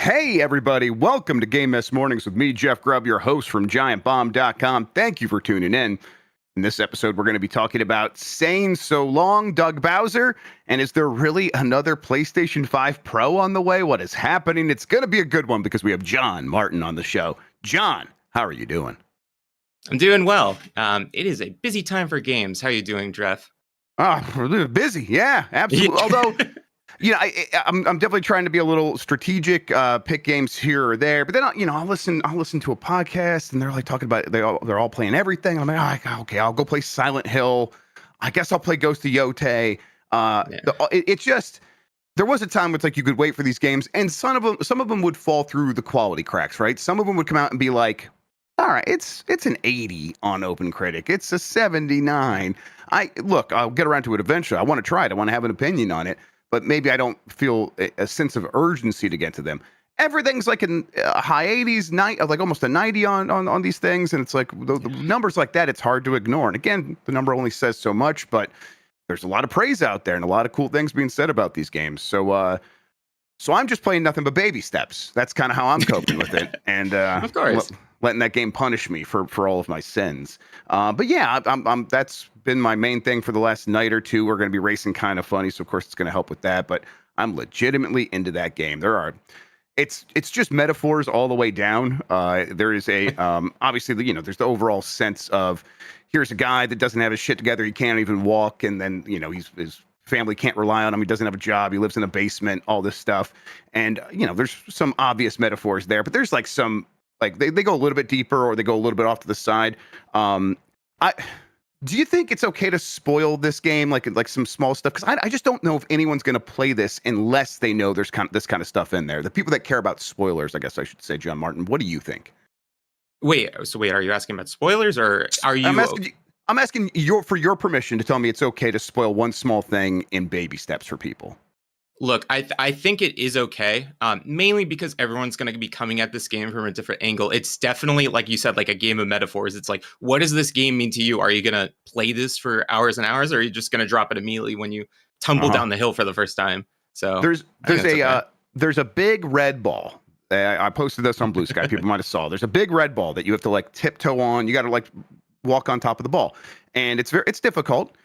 Hey, everybody. Welcome to Game Mess Mornings with me, Jeff Grubb, your host from giantbomb.com. Thank you for tuning in. In this episode, we're going to be talking about saying so long, Doug Bowser. And is there really another PlayStation 5 Pro on the way? What is happening? It's going to be a good one because we have Jon Martin on the show. Jon, how are you doing? I'm doing well. It is a busy time for games. How are you doing, Jeff? We're busy. Yeah, absolutely. Although, I'm definitely trying to be a little strategic, pick games here or there. But then, I'll listen to a podcast and they're like talking about they're all playing everything. I'm like, okay, I'll go play Silent Hill. I guess I'll play Ghost of Yotei. It's just there was a time when it's like you could wait for these games, and some of them would fall through the quality cracks. Right? Some of them would come out and be like, all right, it's an 80 on OpenCritic. It's a 79. I'll get around to it eventually. I want to try it. I want to have an opinion on it, but maybe I don't feel a sense of urgency to get to them. Everything's like in high 80s, like almost a 90 on these things, and it's like the numbers like that. It's hard to ignore. And again, the number only says so much, but there's a lot of praise out there and a lot of cool things being said about these games. So I'm just playing nothing but baby steps. That's kind of how I'm coping with it. And of course. Letting that game punish me for all of my sins. But yeah, I'm that's been my main thing for the last night or two. We're going to be racing Kind of Funny, so of course it's going to help with that. But I'm legitimately into that game. It's just metaphors all the way down. There is a obviously there's the overall sense of here's a guy that doesn't have his shit together. He can't even walk, and then his family can't rely on him. He doesn't have a job. He lives in a basement. All this stuff, and there's some obvious metaphors there, but there's like some. Like they go a little bit deeper or they go a little bit off to the side. Do you think it's okay to spoil this game, like some small stuff? Because I just don't know if anyone's going to play this unless they know there's this kind of stuff in there. The people that care about spoilers, I guess I should say, Jon Martin. What do you think? Wait, are you asking about spoilers or are you? I'm asking for your permission to tell me it's okay to spoil one small thing in baby steps for people. Look, I think it is okay, mainly because everyone's going to be coming at this game from a different angle. It's definitely, like you said, like a game of metaphors. It's like, what does this game mean to you? Are you going to play this for hours and hours, or are you just going to drop it immediately when you tumble down the hill for the first time? So there's a big red ball. I posted this on Blue Sky. People might have saw. There's a big red ball that you have to like tiptoe on. You got to like walk on top of the ball, and it's difficult.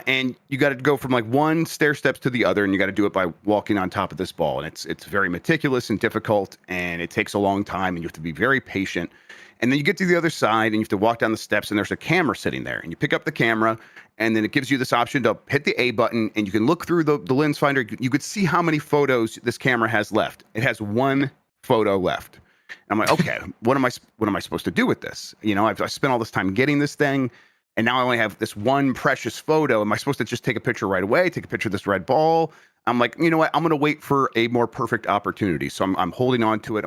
And you got to go from like one stair steps to the other, and you got to do it by walking on top of this ball. And it's very meticulous and difficult, and it takes a long time, and you have to be very patient. And then you get to the other side, and you have to walk down the steps, and there's a camera sitting there. And you pick up the camera, and then it gives you this option to hit the A button, and you can look through the lens finder. You could see how many photos this camera has left. It has one photo left. And I'm like, okay, what am I supposed to do with this? I spent all this time getting this thing. And now I only have this one precious photo. Am I supposed to just take a picture right away, take a picture of this red ball? I'm like, you know what? I'm going to wait for a more perfect opportunity. So I'm holding on to it.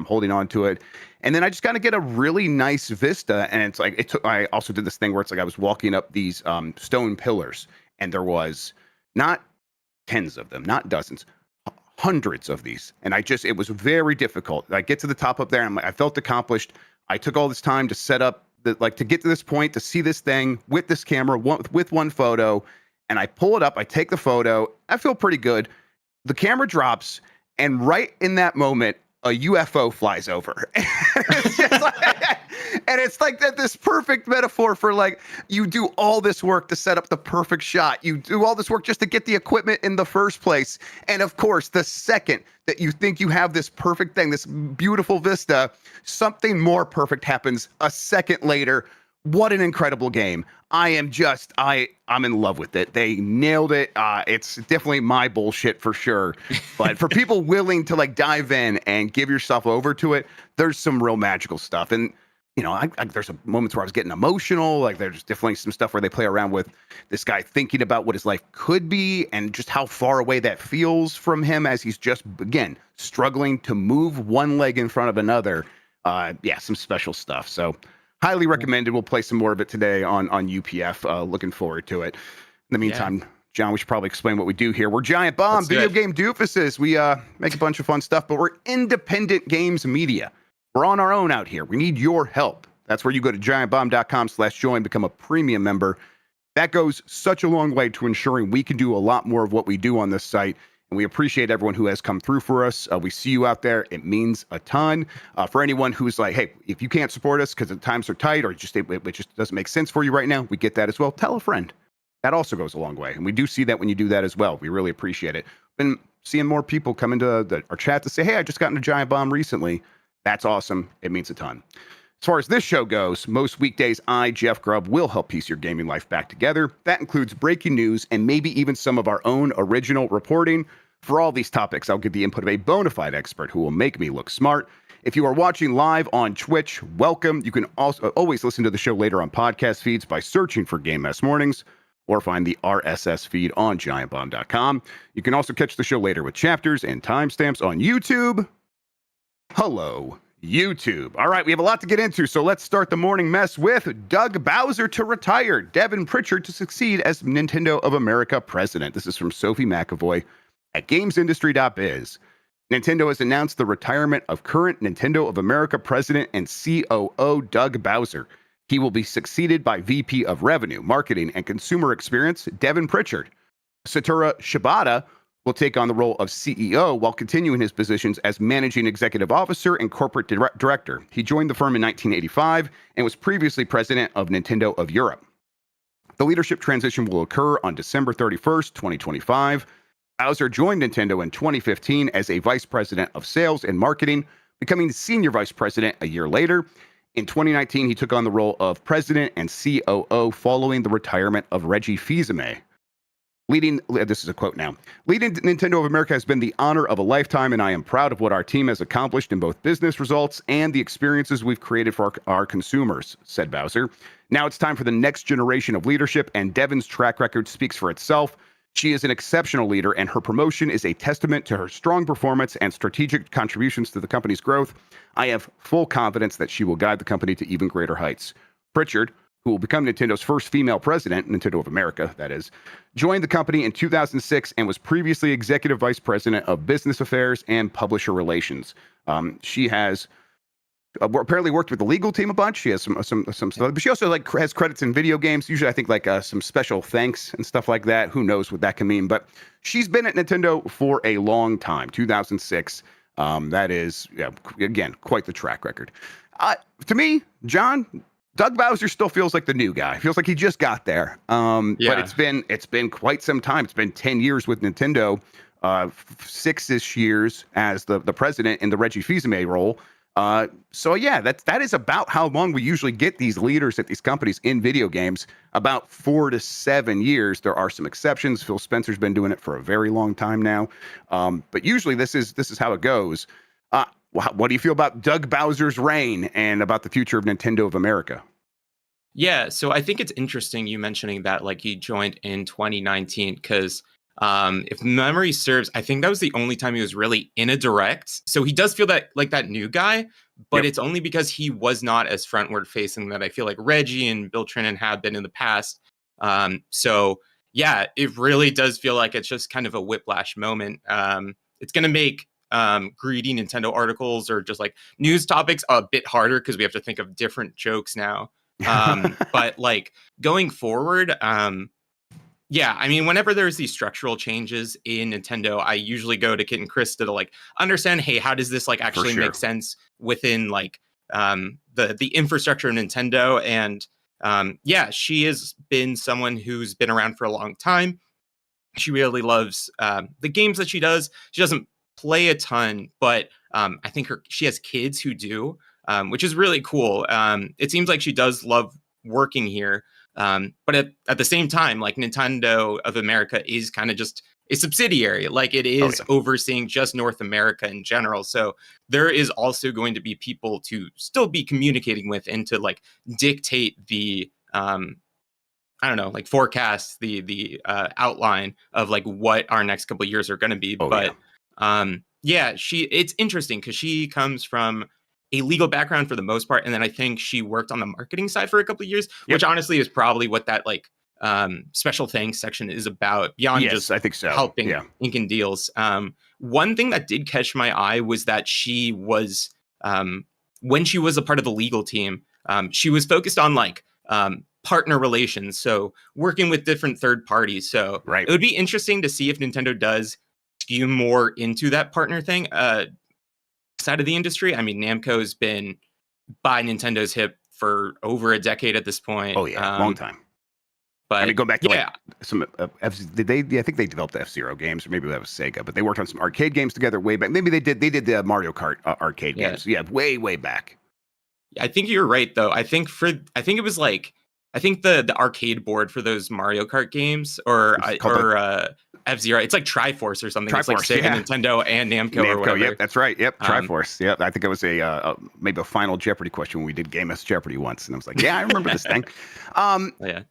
And then I just got to get a really nice vista. And it's like, I also did this thing where it's like I was walking up these stone pillars, and there was not tens of them, not dozens, hundreds of these. And it was very difficult. I get to the top up there, and I felt accomplished. I took all this time to set up, to get to this point, to see this thing with this camera, with one photo, and I pull it up, I take the photo, I feel pretty good. The camera drops, and right in that moment, a UFO flies over. It's like this perfect metaphor for like, you do all this work to set up the perfect shot. You do all this work just to get the equipment in the first place. And of course, the second that you think you have this perfect thing, this beautiful vista, something more perfect happens a second later. What an incredible game. I'm in love with it. They nailed it. It's definitely my bullshit for sure. But for people willing to like dive in and give yourself over to it, there's some real magical stuff. And there's moments where I was getting emotional. Like there's definitely some stuff where they play around with this guy thinking about what his life could be and just how far away that feels from him as he's just, again, struggling to move one leg in front of another. Some special stuff. So highly recommended. We'll play some more of it today on UPF. Looking forward to it. In the meantime, Jon, we should probably explain what we do here. We're Giant Bomb, video game doofuses. We make a bunch of fun stuff, but we're independent games media. We're on our own out here. We need your help. That's where you go to giantbomb.com/join, become a premium member. That goes such a long way to ensuring we can do a lot more of what we do on this site. And we appreciate everyone who has come through for us. We see you out there. It means a ton. For anyone who's like, hey, if you can't support us because the times are tight or it just doesn't make sense for you right now, we get that as well. Tell a friend. That also goes a long way. And we do see that when you do that as well. We really appreciate it. Been seeing more people come into our chat to say, hey, I just got into Giant Bomb recently. That's awesome. It means a ton. As far as this show goes, most weekdays, I, Jeff Grubb, will help piece your gaming life back together. That includes breaking news and maybe even some of our own original reporting. For all these topics, I'll get the input of a bona fide expert who will make me look smart. If you are watching live on Twitch, welcome. You can also always listen to the show later on podcast feeds by searching for Game Mess Mornings, or find the RSS feed on giantbomb.com. You can also catch the show later with chapters and timestamps on YouTube. Hello, YouTube. All right, we have a lot to get into, so let's start the morning mess with Doug Bowser to retire, Devon Pritchard to succeed as Nintendo of America president. This is from Sophie McAvoy at gamesindustry.biz. Nintendo has announced the retirement of current Nintendo of America president and COO Doug Bowser. He will be succeeded by VP of Revenue, Marketing, and Consumer Experience, Devon Pritchard. Satoru Shibata will take on the role of CEO while continuing his positions as Managing Executive Officer and Corporate Director. He joined the firm in 1985 and was previously president of Nintendo of Europe. The leadership transition will occur on December 31st, 2025. Bowser joined Nintendo in 2015 as a vice president of sales and marketing, becoming senior vice president a year later. In 2019, he took on the role of president and COO following the retirement of Reggie Fils-Aimé. This is a quote now. Leading Nintendo of America has been the honor of a lifetime, and I am proud of what our team has accomplished in both business results and the experiences we've created for our consumers, said Bowser. Now it's time for the next generation of leadership, and Devon's track record speaks for itself. She is an exceptional leader, and her promotion is a testament to her strong performance and strategic contributions to the company's growth. I have full confidence that she will guide the company to even greater heights. Pritchard, who will become Nintendo's first female president, Nintendo of America, that is, joined the company in 2006 and was previously executive vice president of business affairs and publisher relations. She has apparently worked with the legal team a bunch. She has some stuff, but she also has credits in video games. Usually, I think some special thanks and stuff like that. Who knows what that can mean? But she's been at Nintendo for a long time. 2006. That is, again, quite the track record. To me, John, Doug Bowser still feels like the new guy. Feels like he just got there. But it's been quite some time. It's been 10 years with Nintendo, 6-ish years as the president in the Reggie Fils-Aimé role. So yeah, that is about how long we usually get these leaders at these companies in video games, about 4 to 7 years. There are some exceptions. Phil Spencer's been doing it for a very long time now. But usually this is how it goes. What do you feel about Doug Bowser's reign and about the future of Nintendo of America? Yeah, so I think it's interesting you mentioning that he joined in 2019 because if memory serves, I think that was the only time he was really in a direct. So he does feel that that new guy, but It's only because he was not as frontward facing that I feel like Reggie and Bill Trinen have been in the past. So yeah, it really does feel like it's just kind of a whiplash moment. It's going to make greedy Nintendo articles or just news topics a bit harder because we have to think of different jokes now. But going forward, yeah, I mean, whenever there's these structural changes in Nintendo, I usually go to Kit and Chris to understand, hey, how does this actually make sense within the infrastructure of Nintendo? And yeah, she has been someone who's been around for a long time. She really loves the games that she does. She doesn't play a ton, but I think she has kids who do, which is really cool. It seems like she does love working here. But at the same time, Nintendo of America is kind of just a subsidiary. It is overseeing just North America in general. So there is also going to be people to still be communicating with and to dictate the forecast, the outline of what our next couple of years are going to be. It's interesting because she comes from a legal background for the most part, and then I think she worked on the marketing side for a couple of years, which honestly is probably what that special thanks section is about, beyond just I think so. helping inking deals. One thing that did catch my eye was that she was when she was a part of the legal team, she was focused on partner relations, so working with different third parties. So it would be interesting to see if Nintendo does skew more into that partner thing side of the industry. I mean, Namco's been by Nintendo's hip for over a decade at this point. Oh yeah, long time. But I mean, go back to yeah, like some did they? Yeah, I think they developed the F-Zero games, or maybe that was Sega. But they worked on some arcade games together way back. Maybe they did the Mario Kart arcade games. Yeah, way back. I think you're right though. I think it was like the arcade board for those Mario Kart games or F-Zero. It's like Triforce or something. It's like Sega, Nintendo, and Namco or whatever. Yep, that's right. Yep, Triforce. Yep, I think it was maybe a Final Jeopardy question when we did Game S Jeopardy once, and I was like, yeah, I remember this thing. Yeah.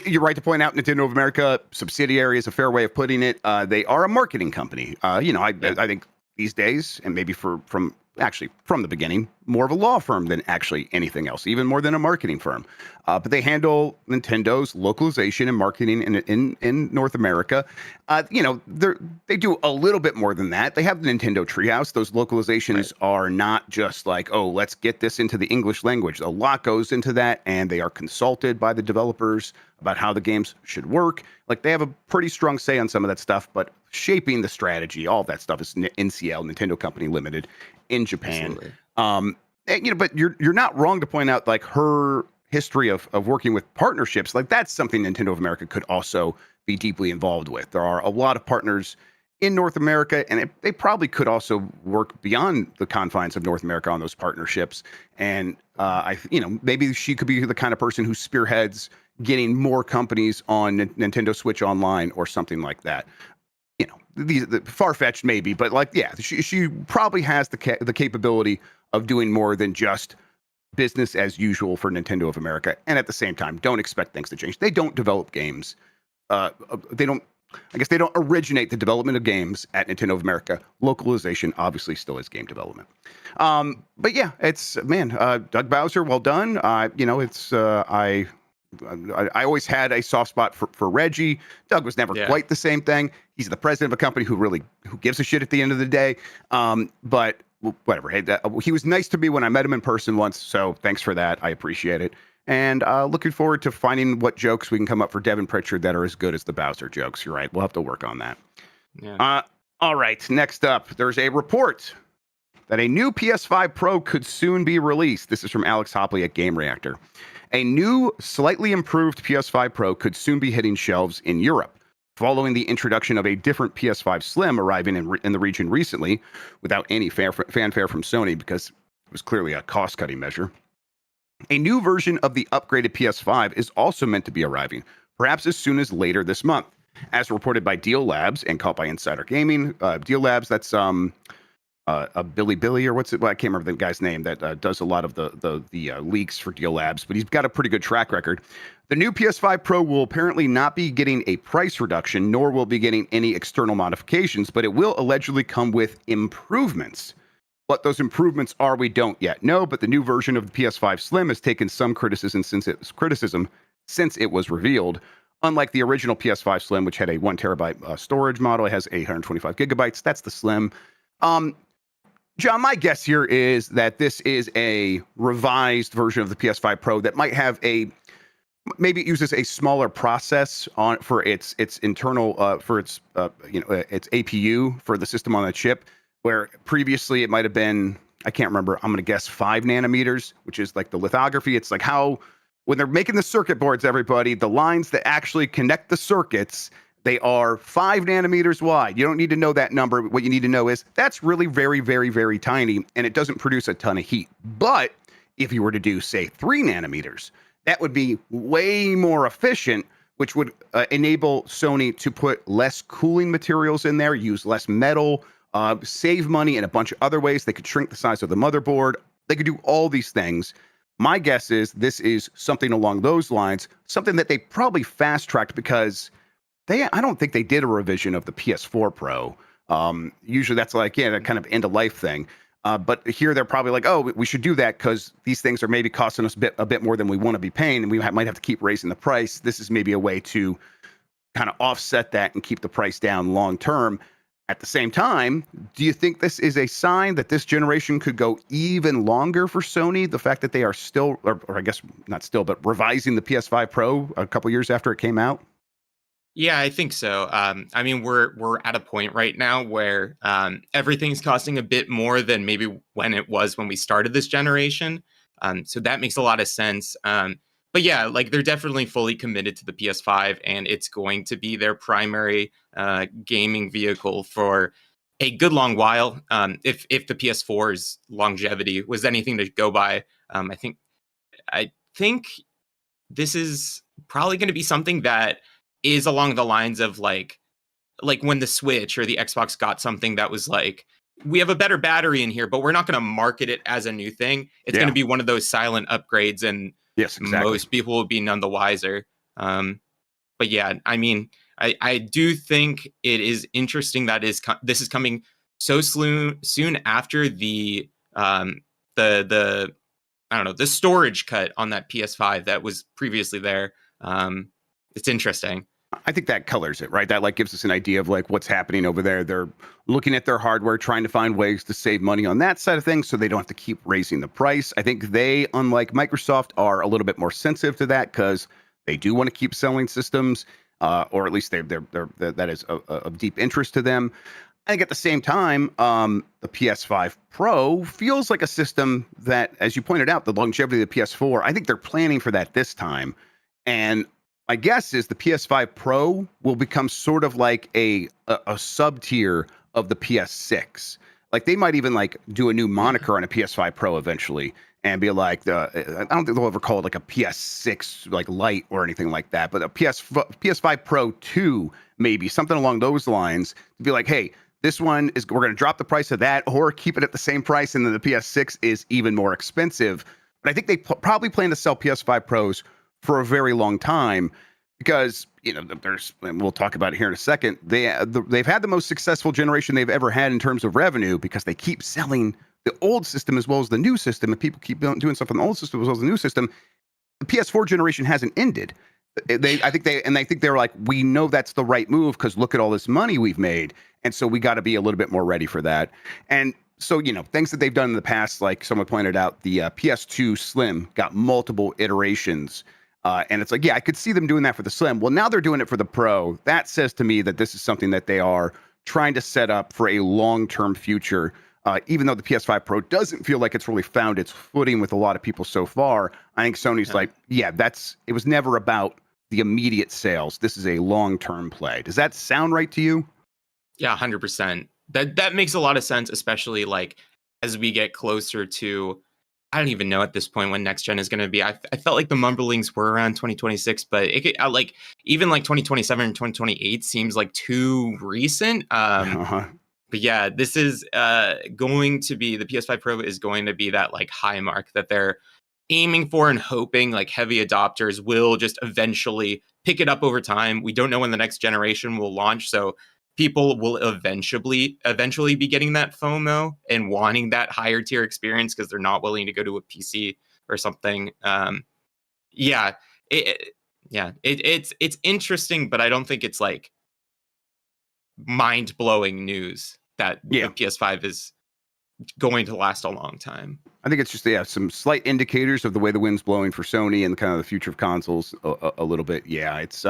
You're right to point out Nintendo of America subsidiary is a fair way of putting it. They are a marketing company. I think these days, and maybe from the beginning, more of a law firm than actually anything else, even more than a marketing firm. But they handle Nintendo's localization and marketing in North America. They do a little bit more than that. They have the Nintendo Treehouse. Those localizations are not just like, oh, let's get this into the English language. A lot goes into that, and they are consulted by the developers about how the games should work. Like, they have a pretty strong say on some of that stuff, but shaping the strategy, all that stuff is NCL, Nintendo Company Limited, in Japan. But you're not wrong to point out, like, her history of working with partnerships. Like, that's something Nintendo of America could also be deeply involved with. There are a lot of partners in North America, and they probably could also work beyond the confines of North America on those partnerships. And maybe she could be the kind of person who spearheads getting more companies on Nintendo Switch Online or something like that. These far-fetched maybe, but she probably has the capability of doing more than just business as usual for Nintendo of America. And at the same time, don't expect things to change. They don't develop games. They don't originate the development of games at Nintendo of America. Localization obviously still is game development. But yeah, it's Doug Bowser, well done. I always had a soft spot for Reggie. Doug was never quite the same thing. He's the president of a company who gives a shit at the end of the day. But whatever. Hey, he was nice to me when I met him in person once. So thanks for that. I appreciate it. And looking forward to finding what jokes we can come up for Devon Pritchard that are as good as the Bowser jokes. You're right. We'll have to work on that. Yeah. All right. Next up, there's a report that a new PS5 Pro could soon be released. This is from Alex Hopley at Game Reactor. A new, slightly improved PS5 Pro could soon be hitting shelves in Europe, following the introduction of a different PS5 Slim arriving in the region recently, without any fanfare from Sony, because it was clearly a cost-cutting measure. A new version of the upgraded PS5 is also meant to be arriving, perhaps as soon as later this month, as reported by Deal Labs and caught by Insider Gaming. Deal Labs, that's a Billy, or what's it? Well, I can't remember the guy's name that does a lot of the leaks for Deal Labs, but he's got a pretty good track record. The new PS5 Pro will apparently not be getting a price reduction, nor will be getting any external modifications, but it will allegedly come with improvements. What those improvements are, we don't yet know, but the new version of the PS5 Slim has taken some criticism since it was revealed. Unlike the original PS5 Slim, which had a 1 terabyte storage model, it has 825 gigabytes. That's the Slim. John, my guess here is that this is a revised version of the PS5 Pro that might have maybe it uses a smaller process for its internal its APU for the system on the chip, where previously it might have been, I can't remember, I'm going to guess 5 nanometers, which is like the lithography. It's like how when they're making the circuit boards, everybody, the lines that actually connect the circuits, they are 5 nanometers wide. You don't need to know that number. What you need to know is that's really very, very, very tiny, and it doesn't produce a ton of heat. But if you were to do, say, 3 nanometers, that would be way more efficient, which would enable Sony to put less cooling materials in there, use less metal, save money in a bunch of other ways. They could shrink the size of the motherboard. They could do all these things. My guess is this is something along those lines, something that they probably fast-tracked because I don't think they did a revision of the PS4 Pro. Usually that's like, that kind of end-of-life thing. But here they're probably like, oh, we should do that because these things are maybe costing us a bit more than we want to be paying, and we might have to keep raising the price. This is maybe a way to kind of offset that and keep the price down long term. At the same time, do you think this is a sign that this generation could go even longer for Sony? The fact that they are still, or I guess not still, but revising the PS5 Pro a couple years after it came out? Yeah, I think so. I mean, we're at a point right now where everything's costing a bit more than maybe when it was when we started this generation. So that makes a lot of sense. But yeah, like they're definitely fully committed to the PS5, and it's going to be their primary gaming vehicle for a good long while. If the PS4's longevity was anything to go by, I think this is probably going to be something that is along the lines of like when the Switch or the Xbox got something that was like, we have a better battery in here, but we're not going to market it as a new thing. It's going Yeah. to be one of those silent upgrades, and Yes, exactly. most people will be none the wiser. But yeah, I mean, I do think it is interesting that this is coming so soon after the I don't know, the storage cut on that PS5 that was previously there. It's interesting. I think that colors it, right? That like gives us an idea of like what's happening over there. They're looking at their hardware, trying to find ways to save money on that side of things so they don't have to keep raising the price. I think they, unlike Microsoft, are a little bit more sensitive to that because they do want to keep selling systems, or at least that is of deep interest to them. I think at the same time, the PS5 Pro feels like a system that, as you pointed out, the longevity of the PS4, I think they're planning for that this time. And my guess is the PS5 Pro will become sort of like a sub tier of the PS6. Like they might even like do a new moniker on a PS5 Pro eventually and be like I don't think they'll ever call it like a PS6 like Lite or anything like that, but a PS5 Pro 2 maybe something along those lines to be like, hey, this one is we're going to drop the price of that or keep it at the same price, and then the PS6 is even more expensive. But I think they probably plan to sell PS5 Pros for a very long time because there's, and we'll talk about it here in a second. They've had the most successful generation they've ever had in terms of revenue because they keep selling the old system as well as the new system, and people keep doing stuff on the old system as well as the new system. The PS4 generation hasn't ended. I think they're like, we know that's the right move because look at all this money we've made, and so we got to be a little bit more ready for that. And so things that they've done in the past, like someone pointed out, the PS2 Slim got multiple iterations. And it's like, yeah, I could see them doing that for the Slim. Well, now they're doing it for the Pro. That says to me that this is something that they are trying to set up for a long-term future. Even though the PS5 Pro doesn't feel like it's really found its footing with a lot of people so far, I think Sony's like, yeah, it was never about the immediate sales. This is a long-term play. Does that sound right to you? Yeah, 100%. That makes a lot of sense, especially like as we get closer to, I don't even know at this point when next gen is going to be. I felt like the mumblings were around 2026, but it could, like even like 2027 and 2028 seems like too recent. But yeah, this is going to be, the PS5 Pro is going to be that like high mark that they're aiming for and hoping like heavy adopters will just eventually pick it up over time. We don't know when the next generation will launch, so people will eventually be getting that FOMO and wanting that higher tier experience because they're not willing to go to a PC or something. Yeah, it's interesting, but I don't think it's like mind blowing news that the PS5 is going to last a long time. I think it's just some slight indicators of the way the wind's blowing for Sony and kind of the future of consoles a little bit. Yeah, it's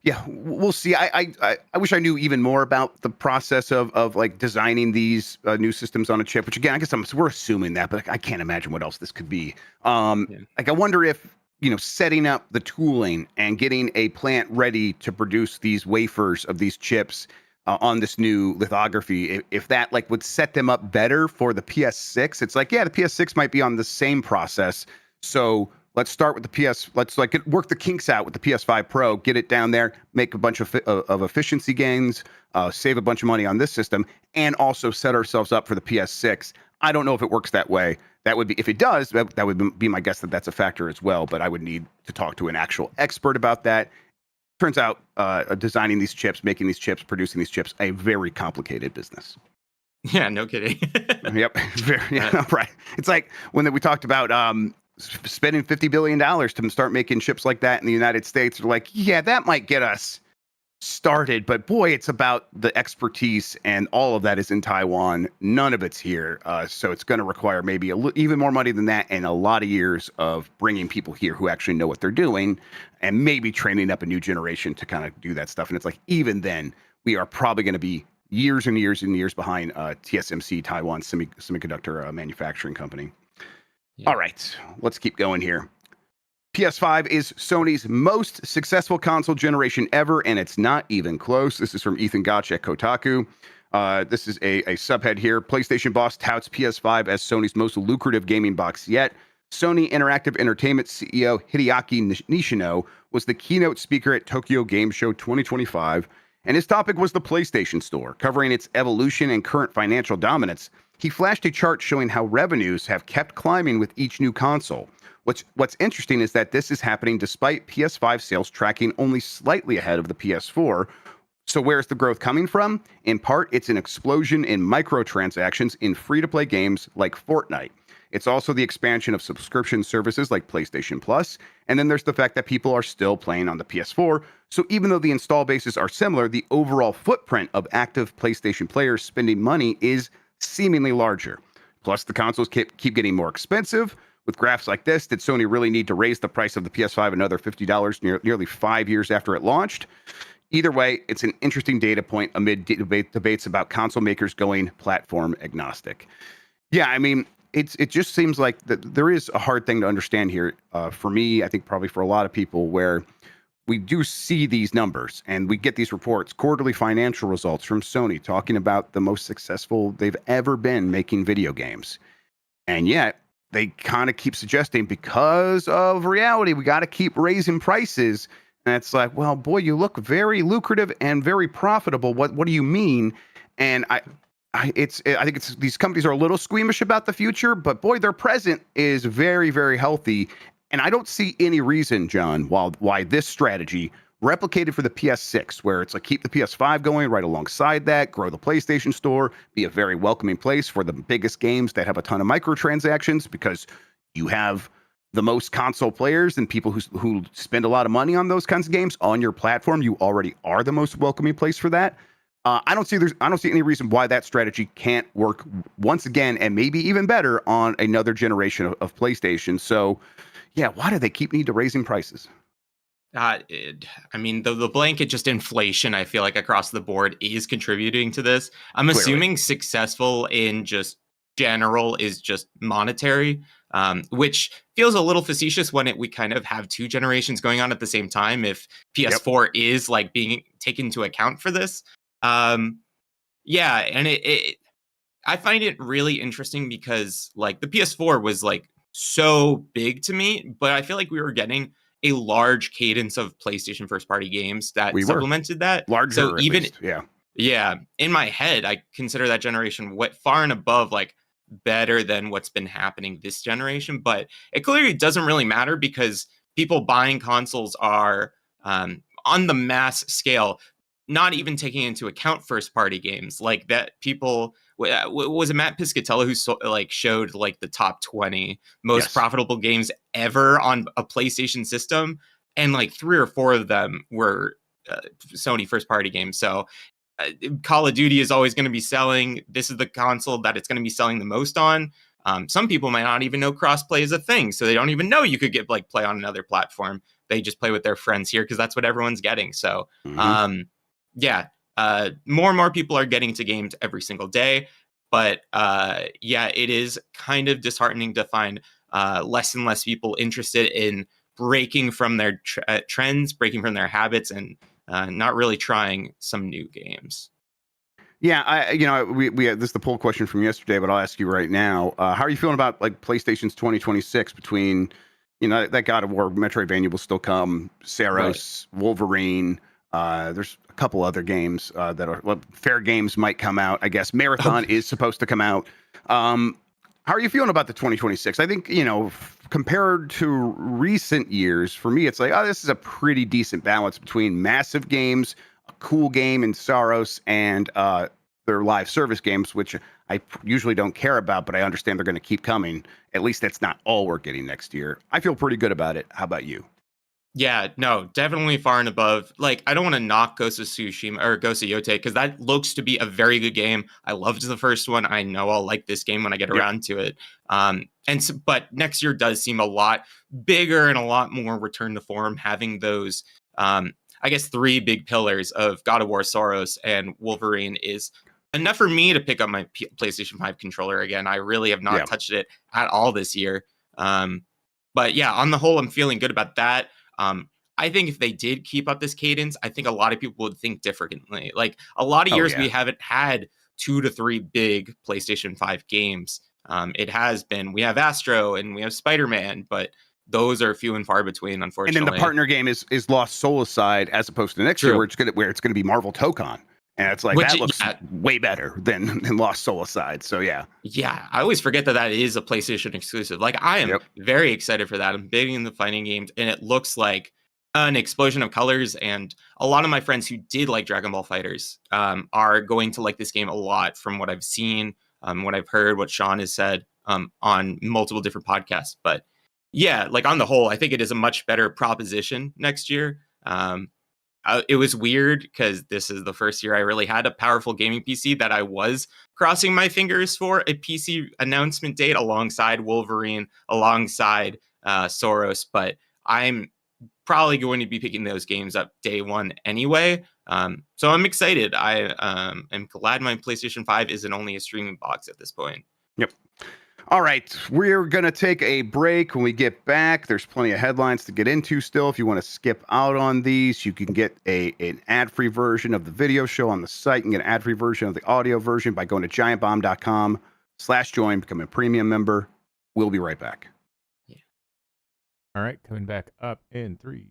yeah, we'll see. I wish I knew even more about the process of like designing these new systems on a chip. Which again, I guess we're assuming that, but I can't imagine what else this could be. Like I wonder if setting up the tooling and getting a plant ready to produce these wafers of these chips on this new lithography, if that like would set them up better for the PS6. It's like, yeah, the PS6 might be on the same process, so let's start with the let's like work the kinks out with the PS5 Pro, get it down there, make a bunch of efficiency gains, save a bunch of money on this system, and also set ourselves up for the PS6. I don't know if it works that way. That would be, if it does, that would be my guess that that's a factor as well. But I would need to talk to an actual expert about that. Turns out designing these chips, making these chips, producing these chips, a very complicated business. Yeah, no kidding. Yep. Right. It's like when we talked about spending $50 billion to start making chips like that in the United States. They're like, yeah, that might get us started, but boy, it's about the expertise, and all of that is in Taiwan. None of it's here. So it's going to require maybe even more money than that, and a lot of years of bringing people here who actually know what they're doing, and maybe training up a new generation to kind of do that stuff. And it's like, even then, we are probably going to be years and years and years behind TSMC, Taiwan semiconductor manufacturing company. Yeah. All right, let's keep going here. PS5 is Sony's most successful console generation ever, and it's not even close. This is from Ethan Gotch at Kotaku. This is a subhead here. PlayStation boss touts PS5 as Sony's most lucrative gaming box yet. Sony Interactive Entertainment CEO Hideaki Nishino was the keynote speaker at Tokyo Game Show 2025, and his topic was the PlayStation Store, covering its evolution and current financial dominance. He flashed a chart showing how revenues have kept climbing with each new console. What's interesting is that this is happening despite PS5 sales tracking only slightly ahead of the PS4. So where's the growth coming from? In part, it's an explosion in microtransactions in free-to-play games like Fortnite. It's also the expansion of subscription services like PlayStation Plus. And then there's the fact that people are still playing on the PS4. So even though the install bases are similar, the overall footprint of active PlayStation players spending money is seemingly larger. Plus, the consoles keep getting more expensive. With graphs like this, did Sony really need to raise the price of the PS5 another $50 nearly 5 years after it launched? Either way, it's an interesting data point amid debates about console makers going platform agnostic. Yeah, I mean, it just seems like that there is a hard thing to understand here. For me, I think probably for a lot of people, where we do see these numbers and we get these reports, quarterly financial results from Sony talking about the most successful they've ever been making video games. And yet, they kind of keep suggesting because of reality, we got to keep raising prices. And it's like, well, boy, you look very lucrative and very profitable. What do you mean? And I think it's these companies are a little squeamish about the future, but boy, their present is very, very healthy. And I don't see any reason, John, why this strategy replicated for the PS6, where it's like keep the PS5 going right alongside that, grow the PlayStation Store, be a very welcoming place for the biggest games that have a ton of microtransactions, because you have the most console players and people who spend a lot of money on those kinds of games on your platform. You already are the most welcoming place for that. I don't see any reason why that strategy can't work once again, and maybe even better on another generation of PlayStation. So, yeah, why do they keep needing to raising prices? I mean, the blanket just inflation, I feel like across the board is contributing to this. I'm Clearly. assuming successful in just general is just monetary, which feels a little facetious when we kind of have two generations going on at the same time. If PS4 is like being taken into account for this, yeah, and I find it really interesting because like the PS4 was like so big to me, but I feel like we were getting a large cadence of PlayStation first party games that supplemented that. Larger, so even least, yeah. Yeah, in my head, I consider that generation far and above like better than what's been happening this generation. But it clearly doesn't really matter because people buying consoles are on the mass scale, not even taking into account first party games like that. People was it Matt Piscatella who showed like the top 20 most profitable games ever on a PlayStation system, and like 3 or 4 of them were Sony first party games. So Call of Duty is always going to be selling. This is the console that it's going to be selling the most on. Some people might not even know crossplay is a thing, so they don't even know you could get like play on another platform. They just play with their friends here because that's what everyone's getting. So more and more people are getting to games every single day. But it is kind of disheartening to find less and less people interested in breaking from their trends, breaking from their habits, and not really trying some new games. Yeah, we had this is the poll question from yesterday, but I'll ask you right now. How are you feeling about like PlayStation's 2026 between, that God of War Metroidvania will still come, Saros, right. Wolverine. There's a couple other games that are fair games might come out. I guess Marathon is supposed to come out. How are you feeling about the 2026? I think, compared to recent years, for me, it's like, this is a pretty decent balance between massive games, a cool game in Saros, and their live service games, which I usually don't care about, but I understand they're going to keep coming. At least that's not all we're getting next year. I feel pretty good about it. How about you? Yeah, no, definitely far and above. Like, I don't want to knock Ghost of Tsushima or Ghost of Yote because that looks to be a very good game. I loved the first one. I know I'll like this game when I get Yep. around to it. But next year does seem a lot bigger and a lot more return to form, having those, I guess, three big pillars of God of War, Soros, and Wolverine is enough for me to pick up my PlayStation 5 controller again. I really have not touched it at all this year. But yeah, on the whole, I'm feeling good about that. I think if they did keep up this cadence, I think a lot of people would think differently. Like a lot of years, we haven't had 2 to 3 big PlayStation 5 games. It has been, we have Astro and we have Spider-Man, but those are few and far between, unfortunately. And then the partner game is Lost Soulside, as opposed to next year where it's gonna be Marvel Tokon. And it's like, that looks way better than Lost Soulside. So yeah. Yeah, I always forget that is a PlayStation exclusive. Like, I am very excited for that. I'm big in the fighting games, and it looks like an explosion of colors. And a lot of my friends who did like Dragon Ball Fighters are going to like this game a lot from what I've seen, what I've heard, what Sean has said on multiple different podcasts. But yeah, like on the whole, I think it is a much better proposition next year. It was weird because this is the first year I really had a powerful gaming PC that I was crossing my fingers for a PC announcement date alongside Wolverine, alongside Soros. But I'm probably going to be picking those games up day one anyway. So I'm excited. I am glad my PlayStation 5 isn't only a streaming box at this point. Yep. All right, we're going to take a break. When we get back, there's plenty of headlines to get into still. If you want to skip out on these, you can get an ad-free version of the video show on the site and get an ad-free version of the audio version by going to giantbomb.com/join, become a premium member. We'll be right back. Yeah. All right, coming back up in 3.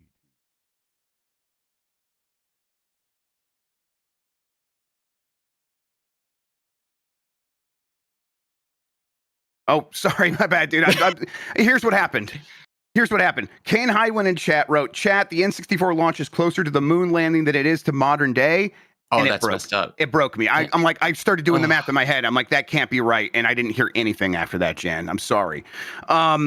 Oh, sorry, my bad, dude. Here's what happened. Kane Highwind in chat wrote, "Chat, the N64 launch is closer to the moon landing than it is to modern day." Oh, that's messed up. It broke me. I'm like, I started doing the math in my head. I'm like, that can't be right. And I didn't hear anything after that, Jen. I'm sorry. All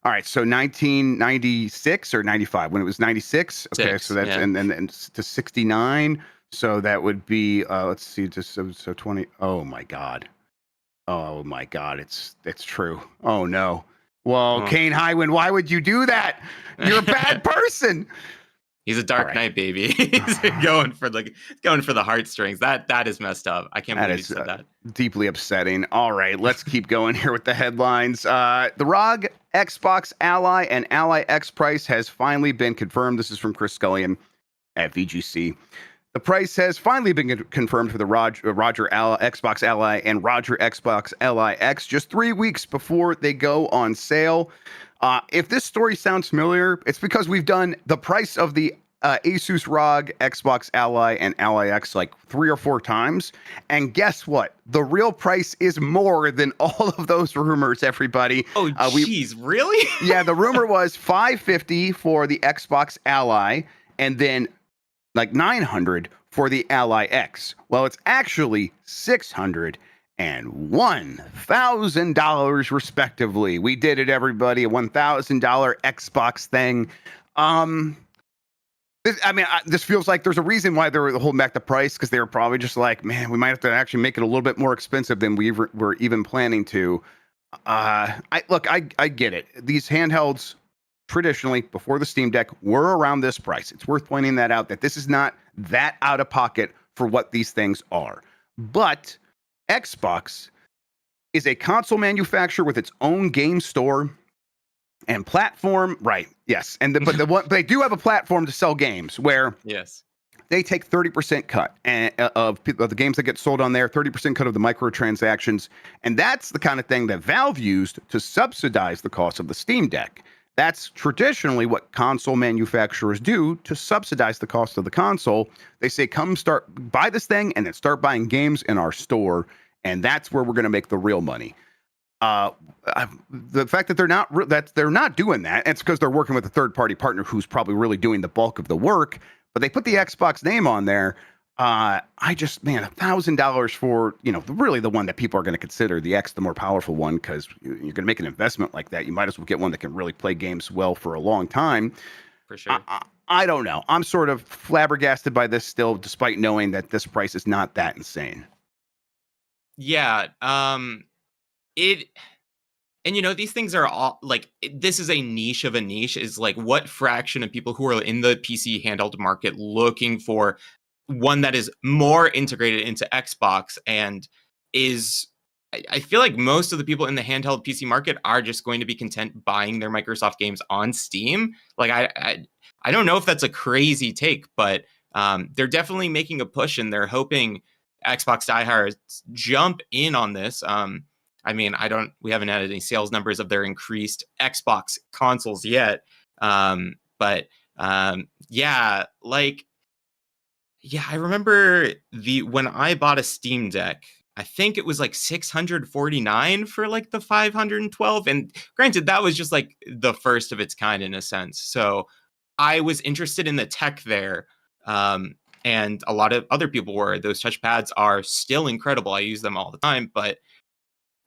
right, so 1996 or 95, when it was 96. Okay, so that's and to 69. So that would be let's see, just so 20. Oh my God, it's true. Oh no. Well, Kane Highwind, why would you do that? You're a bad person. He's a Dark Knight, baby. He's going for the heartstrings. That is messed up. I can't believe you said that. Deeply upsetting. All right, let's keep going here with the headlines. The ROG Xbox Ally and Ally X price has finally been confirmed. This is from Chris Scullion at VGC. The price has finally been confirmed for the Roger Xbox Ally and Roger Xbox Ally X just 3 weeks before they go on sale. If this story sounds familiar, it's because we've done the price of the Asus ROG Xbox Ally and Ally X like 3 or 4 times. And guess what? The real price is more than all of those rumors, everybody. Oh, geez, really? Yeah, the rumor was $550 for the Xbox Ally and then like $900 for the Ally X. Well, it's actually $600 and $1,000 respectively. We did it, everybody. A $1,000 Xbox thing. This feels like there's a reason why they were holding back the price, because they were probably just like, man, we might have to actually make it a little bit more expensive than we were even planning to. I get it. These handhelds, traditionally, before the Steam Deck, were around this price. It's worth pointing that out, that this is not that out of pocket for what these things are. But Xbox is a console manufacturer with its own game store and platform. Right. Yes. But they do have a platform to sell games where they take 30% cut of the games that get sold on there, 30% cut of the microtransactions. And that's the kind of thing that Valve used to subsidize the cost of the Steam Deck. That's traditionally what console manufacturers do to subsidize the cost of the console. They say, come buy this thing and then start buying games in our store. And that's where we're going to make the real money. The fact that they're not doing that, it's because they're working with a third-party partner who's probably really doing the bulk of the work. But they put the Xbox name on there. $1,000 for, really the one that people are going to consider the X, the more powerful one, because you're going to make an investment like that. You might as well get one that can really play games well for a long time. for sure. I don't know. I'm sort of flabbergasted by this still, despite knowing that this price is not that insane. Yeah. It and these things are all like this is a niche of a niche. Is like what fraction of people who are in the PC handheld market looking for one that is more integrated into Xbox and is. I feel like most of the people in the handheld PC market are just going to be content buying their Microsoft games on Steam. Like I don't know if that's a crazy take, but they're definitely making a push and they're hoping Xbox diehards jump in on this. I mean, we haven't had any sales numbers of their increased Xbox consoles yet. But yeah, I remember when I bought a Steam Deck, I think it was like $649 for like the 512. And granted, that was just like the first of its kind in a sense. So I was interested in the tech there. And a lot of other people were. Those touchpads are still incredible. I use them all the time, but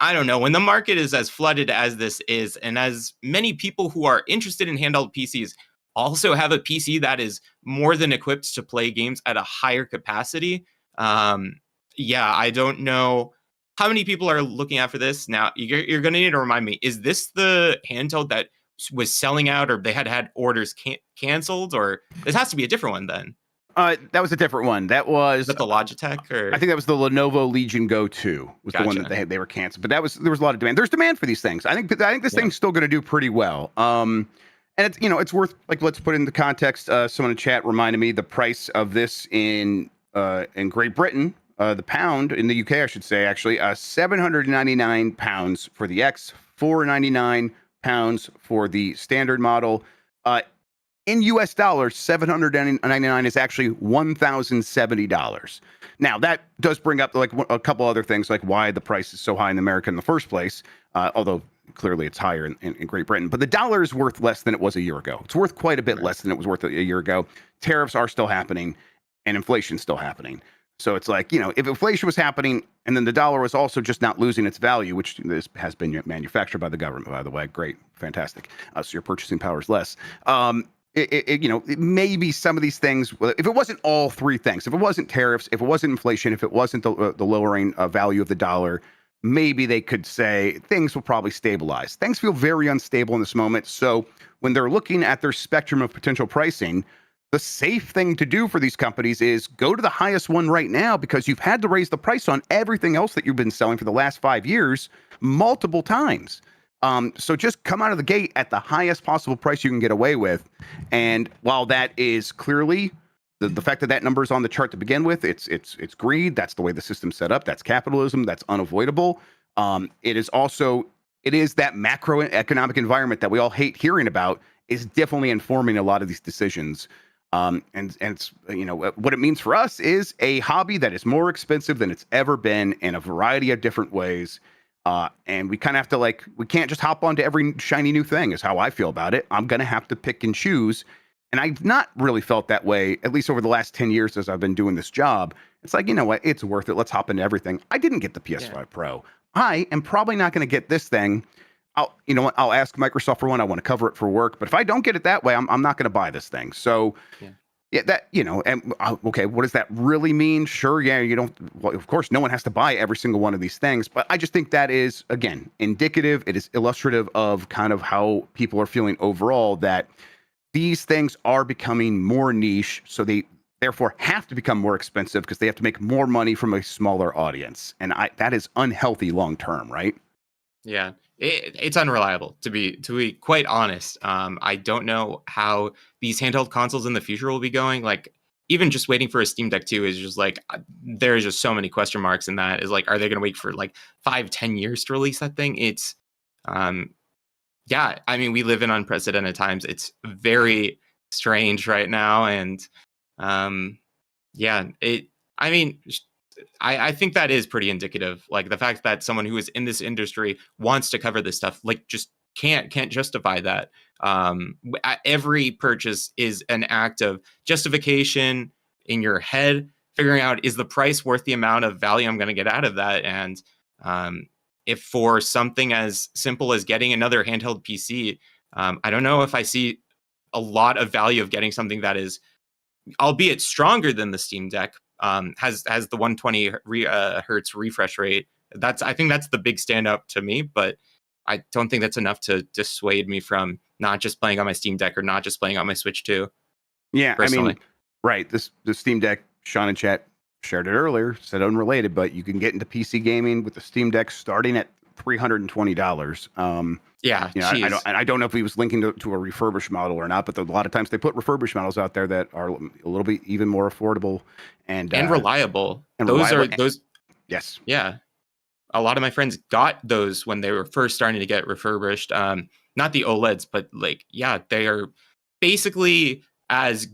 I don't know. When the market is as flooded as this is, and as many people who are interested in handheld PCs also have a PC that is more than equipped to play games at a higher capacity, I don't know how many people are looking out for this. Now, you're going to need to remind me, is this the handheld that was selling out or they had orders canceled? Or this has to be a different one then? That was a different one. That was the Logitech, or I think that was the Lenovo Legion Go 2 was the one that they were canceled. But there was a lot of demand. There's demand for these things. I think this thing's still going to do pretty well. And it's worth, like, let's put it into context. Someone in chat reminded me the price of this in Great Britain, the pound in the UK, I should say, actually, £799 for the X, £499 for the standard model. In US dollars, $799 is actually $1,070. Now, that does bring up like a couple other things, like why the price is so high in America in the first place, although clearly it's higher in Great Britain. But the dollar is worth less than it was a year ago. It's worth quite a bit less than it was worth a year ago. Tariffs are still happening, and inflation's still happening. So it's like, if inflation was happening and then the dollar was also just not losing its value, which this has been manufactured by the government, by the way. Great. Fantastic. So your purchasing power is less. Maybe some of these things, if it wasn't all three things, if it wasn't tariffs, if it wasn't inflation, if it wasn't the lowering value of the dollar, maybe they could say things will probably stabilize. Things feel very unstable in this moment. So when they're looking at their spectrum of potential pricing, the safe thing to do for these companies is go to the highest one right now, because you've had to raise the price on everything else that you've been selling for the last 5 years multiple times. So just come out of the gate at the highest possible price you can get away with. And while that is clearly the fact that number is on the chart to begin with, it's greed. That's the way the system's set up. That's capitalism. That's unavoidable. It is that macroeconomic environment that we all hate hearing about is definitely informing a lot of these decisions. And it's, what it means for us is a hobby that is more expensive than it's ever been in a variety of different ways. And we kind of have to, we can't just hop onto every shiny new thing, is how I feel about it. I'm going to have to pick and choose. And I've not really felt that way, at least over the last 10 years as I've been doing this job. It's like, you know what? It's worth it. Let's hop into everything. I didn't get the PS5 Pro. I am probably not going to get this thing. I'll ask Microsoft for one. I want to cover it for work. But if I don't get it that way, I'm not going to buy this thing. So okay, what does that really mean? Sure, of course, no one has to buy every single one of these things, but I just think that is, again, indicative. It is illustrative of kind of how people are feeling overall, that these things are becoming more niche, so they therefore have to become more expensive because they have to make more money from a smaller audience. And that is unhealthy long term, right? Yeah. It's unreliable, to be quite honest. I don't know how these handheld consoles in the future will be going. Like, even just waiting for a Steam Deck 2 is just like, there's just so many question marks in that. Is like, are they going to wait for like 5-10 years to release that thing? It's, I mean, we live in unprecedented times. It's very strange right now. And I think that is pretty indicative. Like, the fact that someone who is in this industry wants to cover this stuff, like, just can't justify that. Every purchase is an act of justification in your head, figuring out, is the price worth the amount of value I'm going to get out of that? And if for something as simple as getting another handheld PC, I don't know if I see a lot of value of getting something that is, albeit stronger than the Steam Deck, has the 120 hertz refresh rate. I think that's the big standout to me, but I don't think that's enough to dissuade me from not just playing on my Steam Deck or not just playing on my Switch 2. Yeah, personally. I mean, right. The Steam Deck, Sean in chat shared it earlier, said unrelated, but you can get into PC gaming with the Steam Deck starting at $320. Yeah, you know, I don't know if he was linking to a refurbished model or not, but a lot of times they put refurbished models out there that are a little bit even more affordable and reliable. Those. Yes. Yeah. A lot of my friends got those when they were first starting to get refurbished. Not the OLEDs, but like, yeah, they are basically as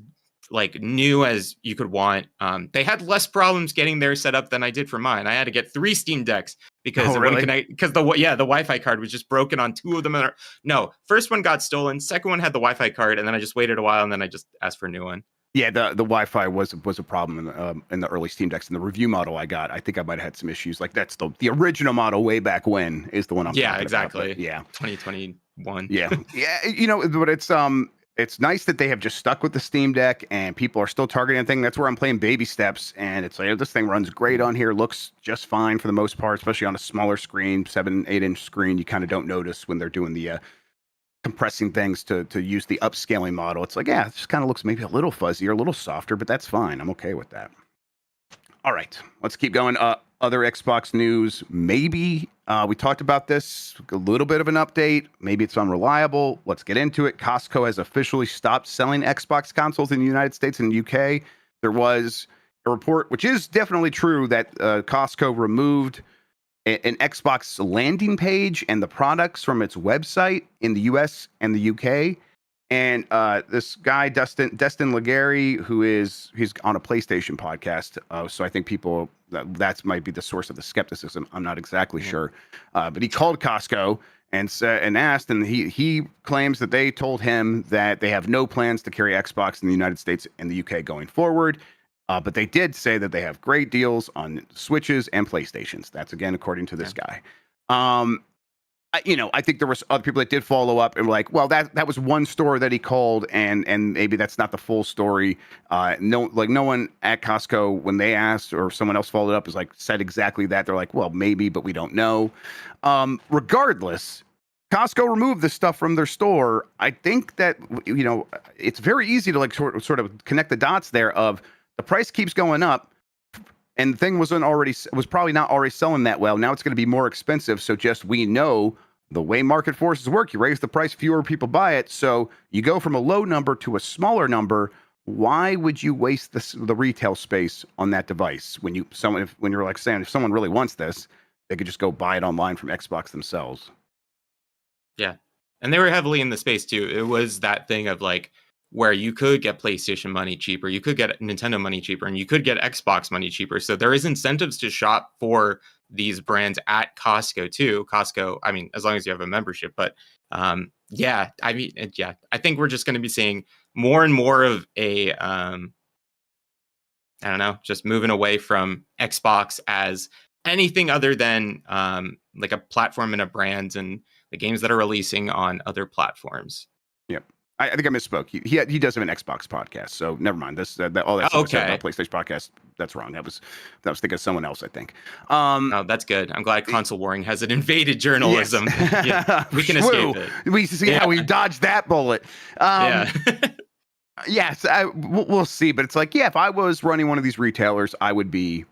like new as you could want. They had less problems getting their set up than I did for mine. I had to get 3 Steam Decks because the Wi-Fi card was just broken on 2 of them. No, first one got stolen. Second one had the Wi-Fi card, and then I just waited a while, and then I just asked for a new one. Yeah, the Wi-Fi was a problem in the early Steam Decks. In the review model I got, I think I might have had some issues. Like that's the original model way back when is the one I'm talking exactly. about. Yeah, 2021. Yeah, you know, but it's nice that they have just stuck with the Steam Deck and people are still targeting the thing. That's where I'm playing baby steps, and it's like this thing runs great on here, looks just fine for the most part, especially on a smaller screen, 7-8 inch screen. You kind of don't notice when they're doing the compressing things to use the upscaling model. It's like, yeah, it just kind of looks maybe a little fuzzy or a little softer, but that's fine. I'm okay with that. All right, let's keep going. Other Xbox news, maybe we talked about this, a little bit of an update. Maybe it's unreliable. Let's get into it. Costco has officially stopped selling Xbox consoles in the United States and the UK. There was a report, which is definitely true, that Costco removed an Xbox landing page and the products from its website in the US and the UK. And this guy, Destin Legary, he's on a PlayStation podcast. So I think people, that might be the source of the skepticism. I'm not exactly sure. But he called Costco and asked, and he claims that they told him that they have no plans to carry Xbox in the United States and the UK going forward. But they did say that they have great deals on Switches and PlayStations. That's, again, according to this guy. I think there was other people that did follow up and were like, well, that was one store that he called, and maybe that's not the full story. No one at Costco, when they asked or someone else followed up, is like said exactly that. They're like, well, maybe, but we don't know. Regardless, Costco removed this stuff from their store. I think that, it's very easy to like sort of connect the dots there of the price keeps going up. And the thing was probably not already selling that well. Now it's going to be more expensive. So we know the way market forces work. You raise the price, fewer people buy it. So you go from a low number to a smaller number. Why would you waste the retail space on that device when you're like saying if someone really wants this, they could just go buy it online from Xbox themselves? Yeah, and they were heavily in the space too. It was that thing of like, where you could get PlayStation money cheaper, you could get Nintendo money cheaper, and you could get Xbox money cheaper. So there is incentives to shop for these brands at Costco too. Costco, I mean, as long as you have a membership. But I think we're just going to be seeing more and more of a, just moving away from Xbox as anything other than like a platform and a brand and the games that are releasing on other platforms. Yep. I think I misspoke. He does have an Xbox podcast, so never mind. All that stuff I said about PlayStation podcast, that's wrong. That was thinking of someone else, I think. Oh, that's good. I'm glad console warring hasn't invaded journalism. Yes. Yeah, we can escape it. We see how we dodged that bullet. Yes, we'll see. But it's like, if I was running one of these retailers, I would probably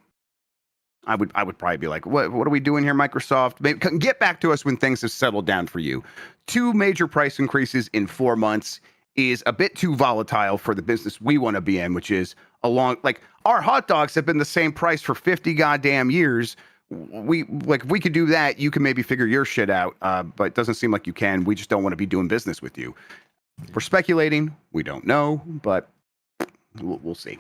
be like, what are we doing here, Microsoft? Maybe get back to us when things have settled down for you. 2 major price increases in 4 months is a bit too volatile for the business we want to be in, which is our hot dogs have been the same price for 50 goddamn years. If we could do that, you can maybe figure your shit out. But it doesn't seem like you can. We just don't want to be doing business with you. We're speculating. We don't know, but we'll see.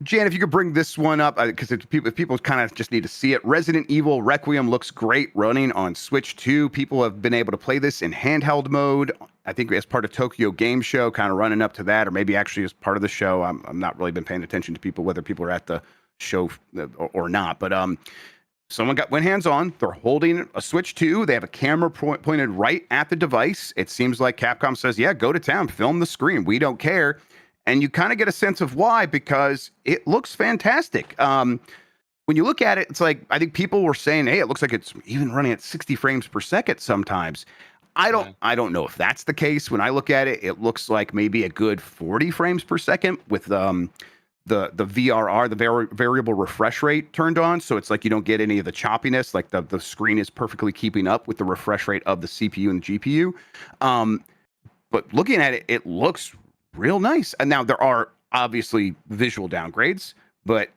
Jan, if you could bring this one up, because if people kind of just need to see it. Resident Evil Requiem looks great running on Switch 2. People have been able to play this in handheld mode. I think as part of Tokyo Game Show, kind of running up to that, or maybe actually as part of the show. I'm not really been paying attention to whether people are at the show or not. But someone went hands on. They're holding a Switch 2. They have a camera pointed right at the device. It seems like Capcom says, yeah, go to town, film the screen. We don't care. And you kind of get a sense of why, because it looks fantastic. When you look at it, it's like, I think people were saying, hey, it looks like it's even running at 60 frames per second sometimes. I don't know if that's the case. When I look at it, it looks like maybe a good 40 frames per second with the VRR, the variable refresh rate turned on. So it's like you don't get any of the choppiness, like the screen is perfectly keeping up with the refresh rate of the CPU and the GPU. But looking at it, it looks real nice. And now there are obviously visual downgrades, but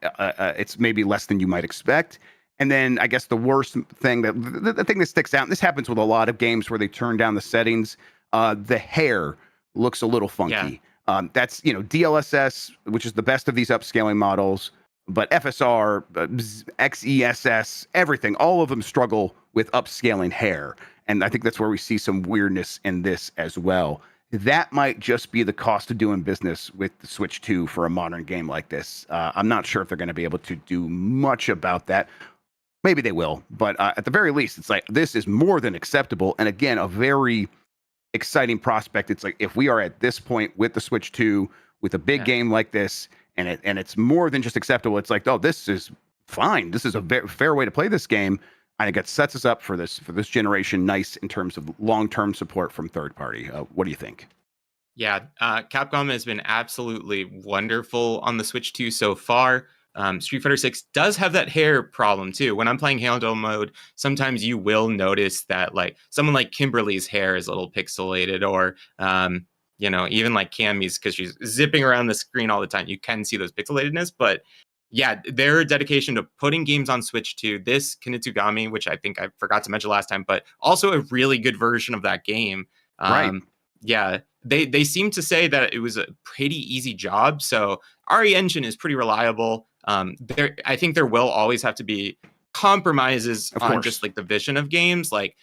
it's maybe less than you might expect. And then I guess the worst thing, the thing that sticks out, and this happens with a lot of games where they turn down the settings, the hair looks a little funky. Yeah. That's, DLSS, which is the best of these upscaling models, but FSR, XESS, everything, all of them struggle with upscaling hair. And I think that's where we see some weirdness in this as well. That might just be the cost of doing business with the Switch 2 for a modern game like this. I'm not sure if they're going to be able to do much about that. Maybe they will, but at the very least, it's like this is more than acceptable. And again, a very exciting prospect. It's like if we are at this point with the Switch 2, with a big game like this, and it's more than just acceptable. It's like, oh, this is fine. This is a fair way to play this game. I think it sets us up for this generation nice in terms of long-term support from third party. What do you think? Yeah, Capcom has been absolutely wonderful on the Switch 2 so far. Street Fighter 6 does have that hair problem too. When I'm playing handheld mode, sometimes you will notice that like someone like Kimberly's hair is a little pixelated, or even like Cammy's, because she's zipping around the screen all the time. You can see those pixelatedness, but yeah, their dedication to putting games on Switch 2, this Kinetsugami, which I think I forgot to mention last time, but also a really good version of that game. Right. Yeah, they seem to say that it was a pretty easy job. So RE Engine is pretty reliable. I think there will always have to be compromises on just like the vision of games. Like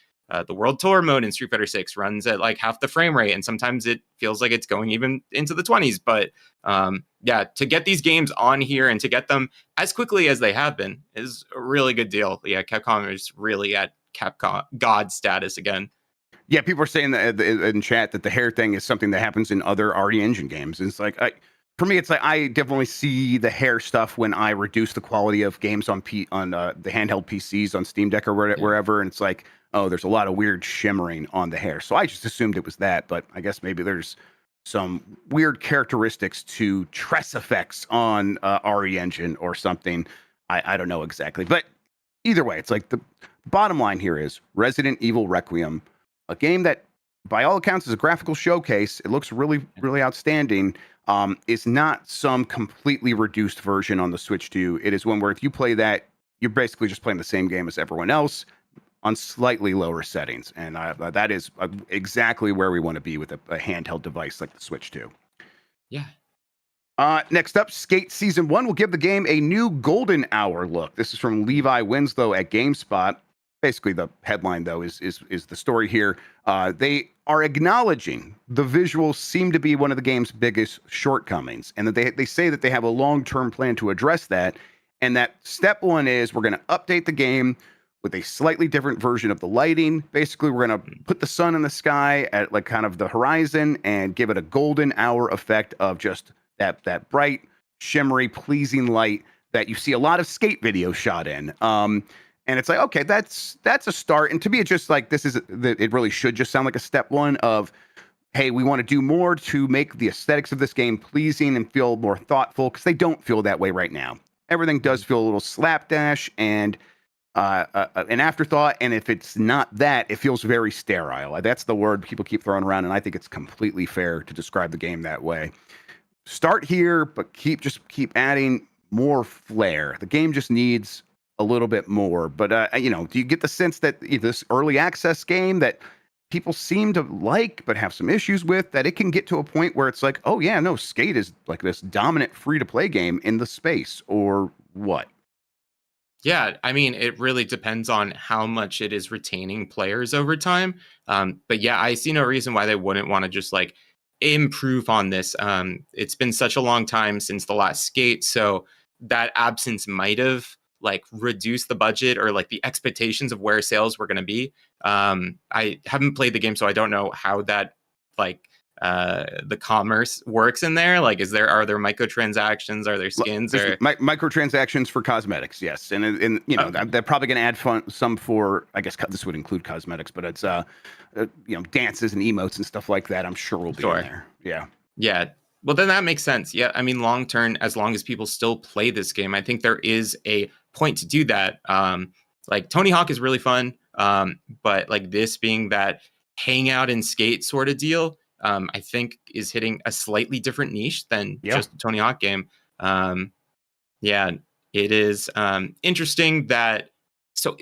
the World Tour mode in Street Fighter 6 runs at like half the frame rate, and sometimes it feels like it's going even into the 20s. But to get these games on here and to get them as quickly as they have been is a really good deal. Yeah, Capcom is really at Capcom God status again. Yeah, people are saying that in chat that the hair thing is something that happens in other RE Engine games. And it's like, for me, it's like I definitely see the hair stuff when I reduce the quality of games on the handheld PCs on Steam Deck or wherever. And it's like, oh, there's a lot of weird shimmering on the hair. So I just assumed it was that. But I guess maybe there's some weird characteristics to tress effects on RE Engine or something. I don't know exactly. But either way, it's like the bottom line here is Resident Evil Requiem, a game that, by all accounts, is a graphical showcase. It looks really, really outstanding. It's not some completely reduced version on the Switch 2. It is one where if you play that, you're basically just playing the same game as everyone else on slightly lower settings. And that is exactly where we want to be with a handheld device like the Switch 2. Yeah. Next up, Skate Season 1 will give the game a new golden hour look. This is from Levi Winslow at GameSpot. Basically, the headline, though, is the story here. They are acknowledging the visuals seem to be one of the game's biggest shortcomings, and that they say that they have a long-term plan to address that. And that step one is we're going to update the game with a slightly different version of the lighting. Basically, we're going to put the sun in the sky at like kind of the horizon and give it a golden hour effect of just that bright, shimmery, pleasing light that you see a lot of skate videos shot in. And it's like, okay, that's a start. And to me, it's just like it really should just sound like a step one of, hey, we want to do more to make the aesthetics of this game pleasing and feel more thoughtful, because they don't feel that way right now. Everything does feel a little slapdash and an afterthought. And if it's not that, it feels very sterile. That's the word people keep throwing around, and I think it's completely fair to describe the game that way. Start here, but keep adding more flair. The game just needs a little bit more. But do you get the sense that this early access game that people seem to like but have some issues with, that it can get to a point where it's like, oh yeah, no, Skate is like this dominant free-to-play game in the space, or what? Yeah, I mean, it really depends on how much it is retaining players over time. But yeah, I see no reason why they wouldn't want to just like improve on this. It's been such a long time since the last Skate, so that absence might have like reduce the budget or like the expectations of where sales were going to be. I haven't played the game, so I don't know how that like the commerce works in there. Like, are there microtransactions? Are there skins? There's Or microtransactions for cosmetics, yes, and you know they're probably going to add some for. I guess this would include cosmetics, but it's you know, dances and emotes and stuff like that. I'm sure will be in there. Yeah. Yeah. Well, then that makes sense. Yeah. I mean, long term, as long as people still play this game, I think there is a point to do that. Like Tony Hawk is really fun. But like this being that hang out and skate sort of deal, I think is hitting a slightly different niche than just a Tony Hawk game. Yeah, it is interesting that. So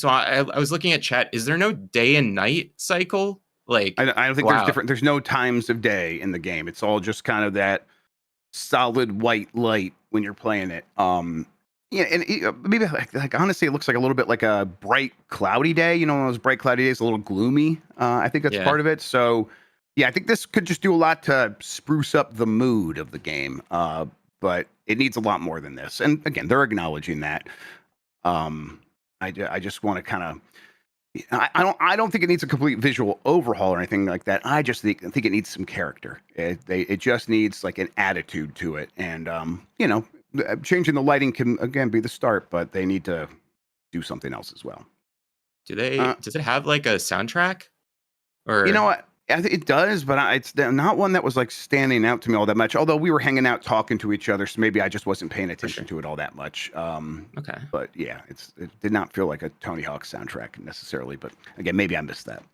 I was looking at chat. Is there no day and night cycle? Like I don't think there's different. There's no times of day in the game. It's all just kind of that solid white light when you're playing it. Yeah, and maybe like honestly, it looks like a little bit like a bright cloudy day. You know, one of those bright cloudy days, a little gloomy. I think that's part of it. So yeah, I think this could just do a lot to spruce up the mood of the game. But it needs a lot more than this. And again, they're acknowledging that. I just want to kind of. I don't think it needs a complete visual overhaul or anything like that. I just think it needs some character. It just needs like an attitude to it, and you know, changing the lighting can again be the start, but they need to do something else as well. Does it have like a soundtrack? Or you know what? I think it does, but it's not one that was like standing out to me all that much. Although we were hanging out talking to each other, so maybe I just wasn't paying attention to it all that much. Okay. But yeah, it did not feel like a Tony Hawk soundtrack necessarily. But again, maybe I missed that.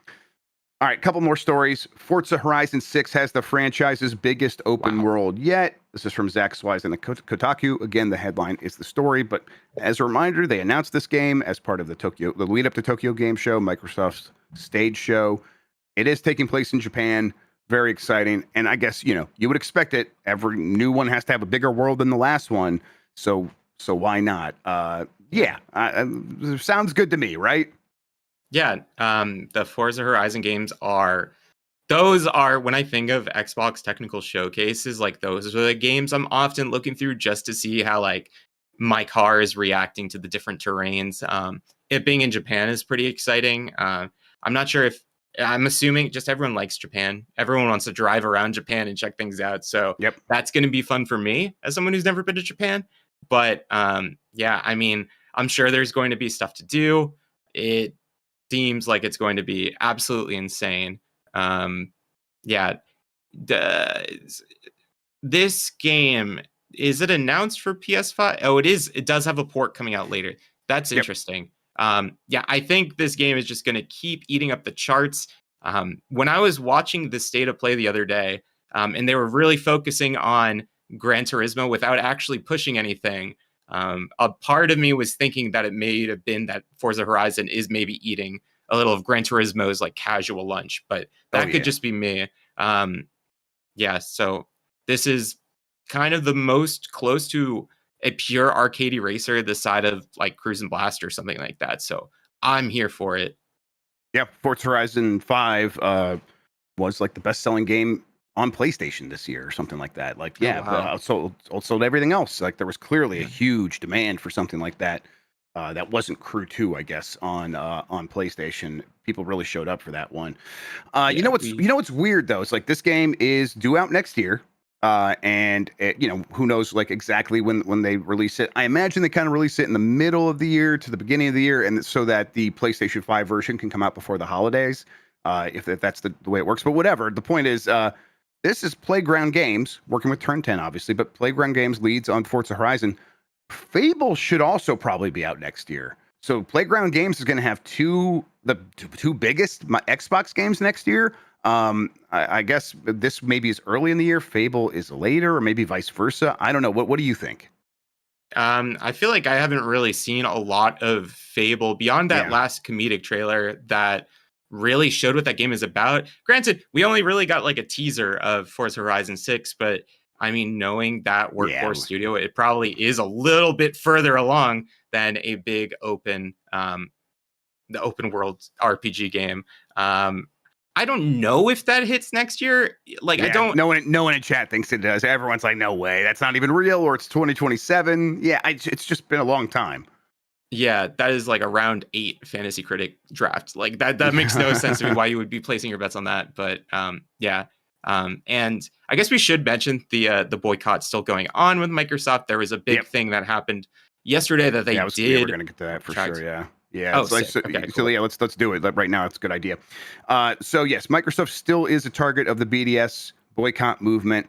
All right, couple more stories. Forza Horizon 6 has the franchise's biggest open world yet. This is from Zach Swise and the Kotaku. Again, the headline is the story, but as a reminder, they announced this game as part of the lead up to Tokyo Game Show, Microsoft's stage show. It is taking place in Japan. Very exciting. And I guess, you know, you would expect it. Every new one has to have a bigger world than the last one. So why not? Sounds good to me, right? Yeah. The Forza Horizon games those are when I think of Xbox technical showcases, like those are the games I'm often looking through just to see how like my car is reacting to the different terrains. It being in Japan is pretty exciting. I'm not sure if I'm assuming just everyone likes Japan. Everyone wants to drive around Japan and check things out. So that's going to be fun for me as someone who's never been to Japan. But yeah, I mean, I'm sure there's going to be stuff to do. It seems like it's going to be absolutely insane. Yeah. This game, is it announced for PS5? Oh, it is. It does have a port coming out later. That's interesting. Yeah, I think this game is just going to keep eating up the charts. When I was watching the state of play the other day, and they were really focusing on Gran Turismo without actually pushing anything, a part of me was thinking that it may have been that Forza Horizon is maybe eating a little of Gran Turismo's like casual lunch, but that could just be me. Yeah, so this is kind of the most close to a pure arcadey racer the side of like Cruise and Blast or something like that. So I'm here for it. Yeah, Forza Horizon 5 was like the best-selling game on PlayStation this year or something like that. Like, sold everything else. Like, there was clearly a huge demand for something like that. That wasn't Crew 2, I guess, on PlayStation. People really showed up for that one. You know what's weird though? It's like this game is due out next year. And it, you know, who knows like exactly when they release it. I imagine they kind of release it in the middle of the year to the beginning of the year, and so that the PlayStation 5 version can come out before the holidays, if that's the way it works. But whatever. The point is, this is Playground Games working with Turn 10, obviously, but Playground Games leads on Forza Horizon. Fable should also probably be out next year. So Playground Games is going to have the two biggest Xbox games next year. I guess this maybe is early in the year. Fable is later, or maybe vice versa. I don't know. What do you think? I feel like I haven't really seen a lot of Fable beyond that last comedic trailer that really showed what that game is about. Granted, we only really got like a teaser of Forza Horizon 6, but I mean, knowing that Workforce Studio, it probably is a little bit further along than a big the open world RPG game. I don't know if that hits next year. Like, I don't. No one in chat thinks it does. Everyone's like, no way. That's not even real, or it's 2027. Yeah, it's just been a long time. Yeah, that is like a round 8 fantasy critic draft. Like that makes no sense to me why you would be placing your bets on that. But yeah. And I guess we should mention the boycott still going on with Microsoft. There was a big Yep. thing that happened yesterday that they Yeah, we're did. gonna get to that for sure. Yeah. Oh, It's like sick. Okay, so cool. yeah, let's do it. Like, right now, it's a good idea. So yes, Microsoft still is a target of the BDS boycott movement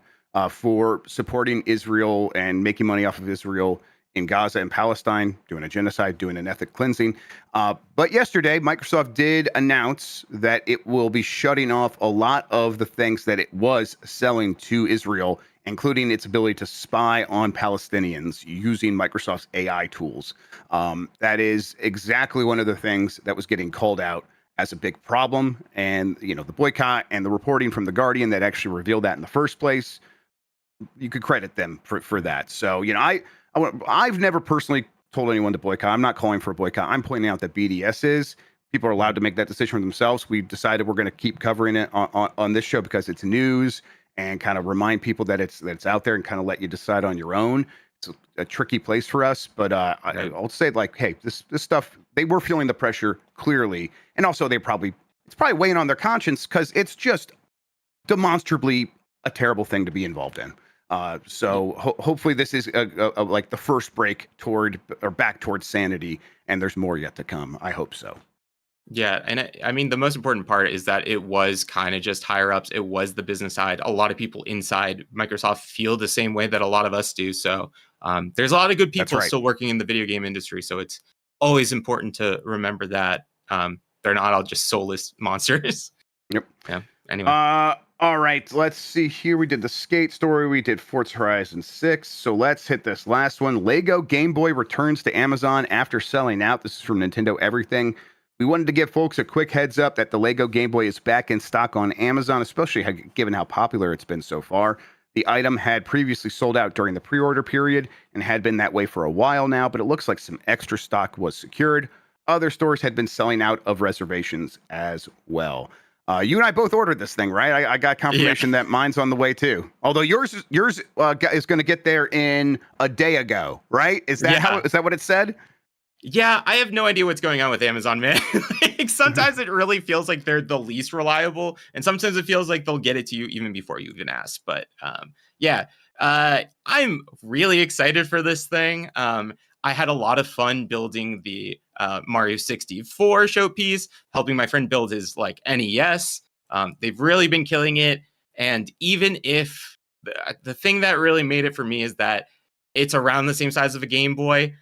for supporting Israel and making money off of Israel in Gaza and Palestine, doing a genocide, doing an ethnic cleansing. But yesterday, Microsoft did announce that it will be shutting off a lot of the things that it was selling to Israel, including its ability to spy on Palestinians using Microsoft's AI tools. That is exactly one of the things that was getting called out as a big problem. And, the boycott and the reporting from The Guardian that actually revealed that in the first place, you could credit them for that. So, I've never personally told anyone to boycott. I'm not calling for a boycott. I'm pointing out that BDS is. People are allowed to make that decision for themselves. We've decided we're going to keep covering it on this show because it's news and kind of remind people that it's out there and kind of let you decide on your own. It's a tricky place for us, but I'll say, like, hey, this stuff, they were feeling the pressure clearly, and also it's probably weighing on their conscience because it's just demonstrably a terrible thing to be involved in. So hopefully this is like the first break back towards sanity, and there's more yet to come. I hope so. Yeah, and I mean, the most important part is that it was kind of just higher ups. It was the business side. A lot of people inside Microsoft feel the same way that a lot of us do. So there's a lot of good people still working in the video game industry. So it's always important to remember that they're not all just soulless monsters. Yep. Yeah. Anyway. All right, let's see here. We did the Skate story. We did Forza Horizon 6. So let's hit this last one. Lego Game Boy returns to Amazon after selling out. This is from Nintendo Everything. We wanted to give folks a quick heads up that the Lego Game Boy is back in stock on Amazon, especially given how popular it's been so far. The item had previously sold out during the pre-order period and had been that way for a while now, but it looks like some extra stock was secured. Other stores had been selling out of reservations as well. You and I both ordered this thing, right? I got confirmation that mine's on the way too. Although yours is going to get there in a day ago, right? Is that what it said? Yeah, I have no idea what's going on with Amazon, man. Like, sometimes it really feels like they're the least reliable, and sometimes it feels like they'll get it to you even before you even ask. But I'm really excited for this thing. I had a lot of fun building the Mario 64 showpiece, helping my friend build his NES. They've really been killing it. And even if the thing that really made it for me is that it's around the same size of a Game Boy,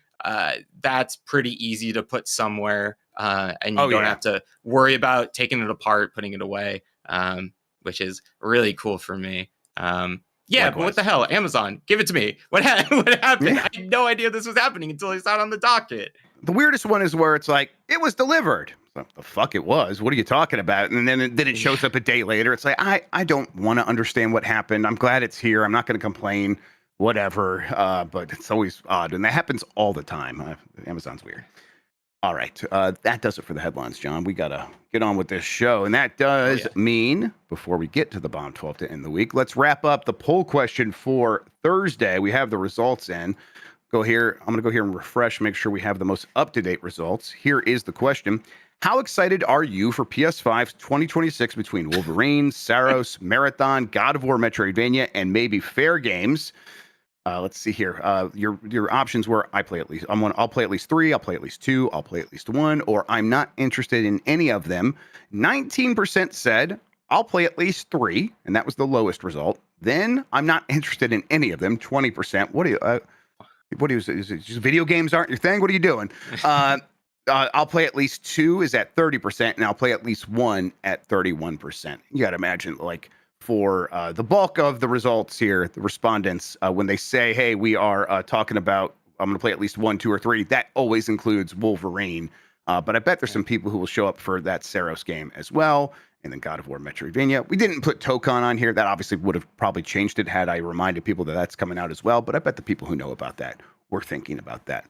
that's pretty easy to put somewhere. And you don't have to worry about taking it apart, putting it away, which is really cool for me. But what the hell? Amazon, give it to me. What happened? Yeah. I had no idea this was happening until I saw it on the docket. The weirdest one is where it's like, it was delivered. What the fuck it was? What are you talking about? And then it shows up a day later. It's like, I don't want to understand what happened. I'm glad it's here. I'm not going to complain, whatever. But it's always odd. And that happens all the time. Amazon's weird. All right. That does it for the headlines, John. We got to get on with this show. And that does mean, before we get to the Bomb 12 to end the week, let's wrap up the poll question for Thursday. We have the results in. I'm going to go here and refresh, make sure we have the most up-to-date results. Here is the question. How excited are you for PS5's 2026 between Wolverine, Saros, Marathon, God of War, Metroidvania, and maybe Fair Games? Let's see here. Your options were I'll play at least 3, I'll play at least 2, I'll play at least 1, or I'm not interested in any of them. 19% said I'll play at least 3, and that was the lowest result. Then I'm not interested in any of them. 20%. What is it? Is it just video games aren't your thing? What are you doing? I'll play at least 2 is at 30%, and I'll play at least 1 at 31%. You got to imagine, for the bulk of the results here, the respondents, when they say, hey, we are talking about, I'm going to play at least 1, 2, or 3, that always includes Wolverine. But I bet there's some people who will show up for that Saros game as well. And then God of War, Metroidvania. We didn't put Tokon on here. That obviously would have probably changed it had I reminded people that that's coming out as well. But I bet the people who know about that were thinking about that.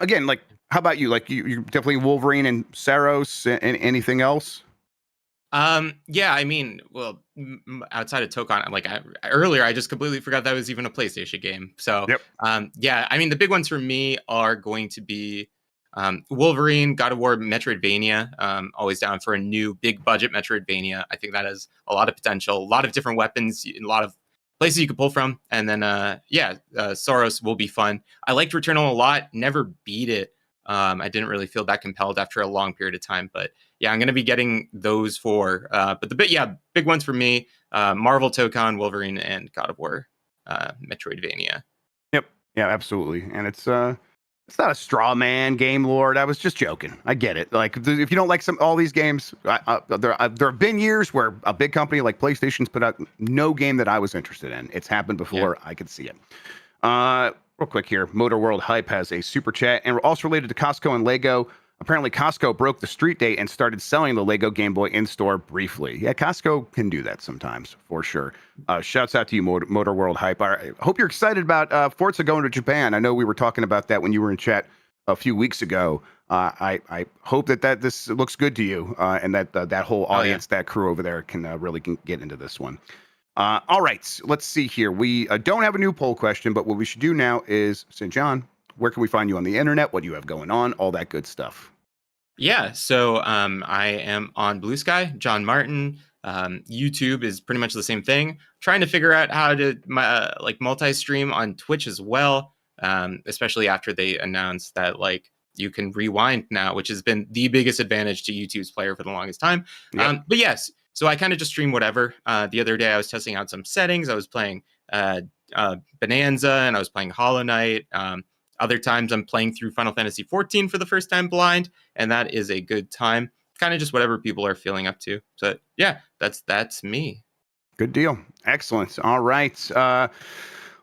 Again, how about you? You definitely Wolverine and Saros and anything else? Yeah, I mean, well, outside of Tokon, earlier, I just completely forgot that was even a PlayStation game. So, yep. Yeah, I mean, the big ones for me are going to be Wolverine, God of War, Metroidvania. Always down for a new big budget Metroidvania. I think that has a lot of potential, a lot of different weapons, a lot of places you could pull from. And then, Soros will be fun. I liked Returnal a lot. Never beat it. I didn't really feel that compelled after a long period of time. But yeah, I'm going to be getting those four. But big ones for me, Marvel, Tokon, Wolverine, and God of War, Metroidvania. Yep. Yeah, absolutely. And it's not a straw man game, Lord. I was just joking. I get it. Like, if you don't like all these games, there have been years where a big company like PlayStation's put out no game that I was interested in. It's happened before. Yeah. I could see it. Real quick here, Motor World Hype has a super chat, and we're also related to Costco and Lego. Apparently, Costco broke the street date and started selling the Lego Game Boy in-store briefly. Yeah, Costco can do that sometimes, for sure. Shouts out to you, Motor World Hype. I hope you're excited about Forza going to Japan. I know we were talking about that when you were in chat a few weeks ago. I hope that this looks good to you, and that whole audience, that crew over there can really get into this one. All right, let's see here. We don't have a new poll question, but what we should do now is, St. John, where can we find you on the internet? What do you have going on? All that good stuff. Yeah, so I am on Blue Sky, Jon Martin. YouTube is pretty much the same thing. Trying to figure out how to multi-stream on Twitch as well, especially after they announced that you can rewind now, which has been the biggest advantage to YouTube's player for the longest time. Yep. But yes, so I kind of just stream whatever. The other day I was testing out some settings. I was playing Bonanza and I was playing Hollow Knight. Other times I'm playing through Final Fantasy XIV for the first time blind, and that is a good time. Kind of just whatever people are feeling up to. So yeah, that's me. Good deal. Excellent. All right.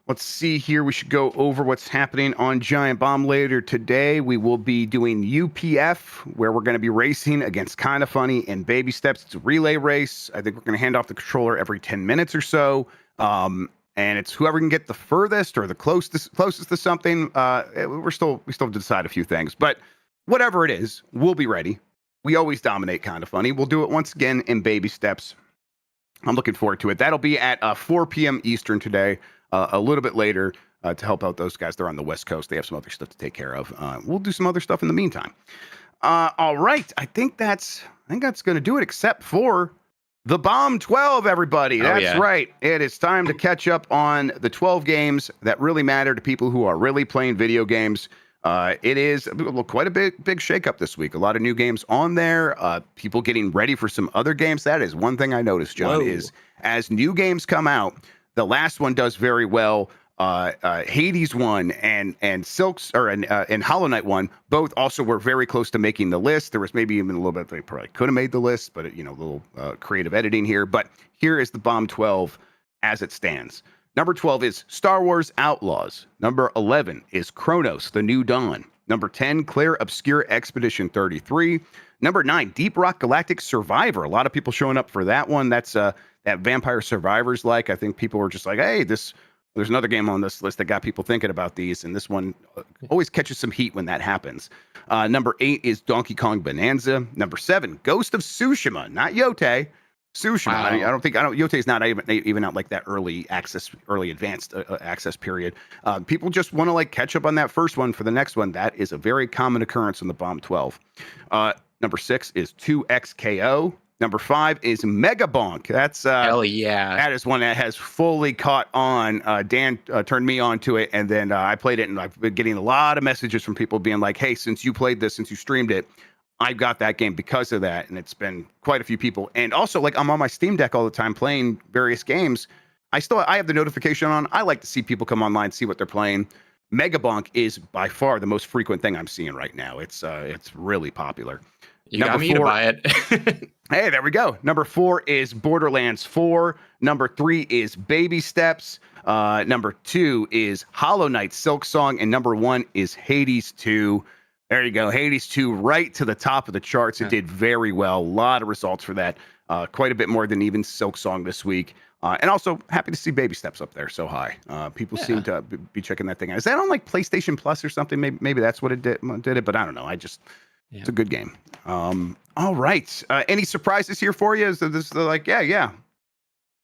Let's see here. We should go over what's happening on Giant Bomb later today. We will be doing UPF, where we're going to be racing against Kinda Funny in baby steps. It's a relay race. I think we're going to hand off the controller every 10 minutes or so. And it's whoever can get the furthest or the closest to something. We still have to decide a few things, but whatever it is, we'll be ready. We always dominate Kinda Funny. We'll do it once again in baby steps. I'm looking forward to it. That'll be at 4 p.m. Eastern today, a little bit later to help out those guys. They're on the West Coast. They have some other stuff to take care of. We'll do some other stuff in the meantime. All right. I think that's going to do it, except for the Bomb 12, everybody. That's right. It is time to catch up on the 12 games that really matter to people who are really playing video games. It is quite a big shakeup this week. A lot of new games on there. People getting ready for some other games. That is one thing I noticed, John, is as new games come out, the last one does very well. Hades 1 and Silks and Hollow Knight 1 both also were very close to making the list. There was maybe even a little bit they probably could have made the list, but a little creative editing here. But here is the Bomb 12 as it stands. Number 12 is Star Wars Outlaws. Number 11 is Chronos: The New Dawn. Number 10, Claire Obscure Expedition 33. Number 9, Deep Rock Galactic Survivor. A lot of people showing up for that one. That's that Vampire Survivors like. I think people were just like, hey, there's another game on this list that got people thinking about these, and this one always catches some heat when that happens. Number 8 is Donkey Kong Bonanza. Number 7, Ghost of Tsushima, not Yote. Tsushima. Wow. Yote's not even out like that early advanced access period. People just want to catch up on that first one for the next one. That is a very common occurrence in the Bomb 12. Number 6 is 2XKO. Number 5 is Mega Bonk. That's hell yeah. That is one that has fully caught on. Dan turned me on to it, and then I played it, and I've been getting a lot of messages from people being like, "Hey, since you played this, since you streamed it, I got that game because of that." And it's been quite a few people. And also, I'm on my Steam Deck all the time playing various games. I have the notification on. I like to see people come online, see what they're playing. Mega Bonk is by far the most frequent thing I'm seeing right now. It's really popular. You got me to buy it. Hey, there we go. Number 4 is Borderlands 4. Number 3 is Baby Steps. Number 2 is Hollow Knight Silksong. And number 1 is Hades 2. There you go. Hades 2 right to the top of the charts. It did very well. A lot of results for that. Quite a bit more than even Silksong this week. And also happy to see Baby Steps up there so high. People seem to be checking that thing out. Is that on PlayStation Plus or something? Maybe that's what it did it, but I don't know. It's a good game. All right. Any surprises here for you? Is this yeah.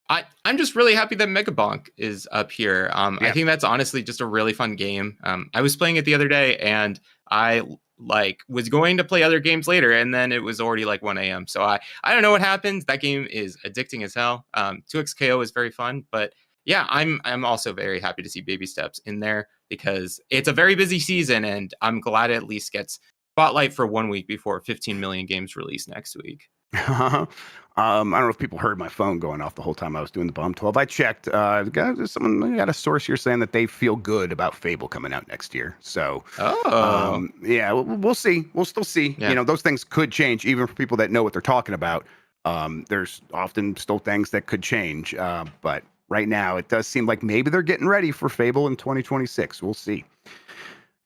I'm just really happy that Mega Bonk is up here. I think that's honestly just a really fun game. I was playing it the other day, and I like was going to play other games later, and then it was already like 1 a.m. So I don't know what happens. That game is addicting as hell. 2XKO is very fun, but yeah, I'm also very happy to see Baby Steps in there because it's a very busy season, and I'm glad it at least gets spotlight for 1 week before 15 million games release next week. I don't know if people heard my phone going off the whole time I was doing the Bomb 12. I checked. Someone got a source here saying that they feel good about Fable coming out next year. So, yeah, we'll see. We'll still see. Yeah. You know, those things could change even for people that know what they're talking about. There's often still things that could change. But right now, it does seem like maybe they're getting ready for Fable in 2026. We'll see.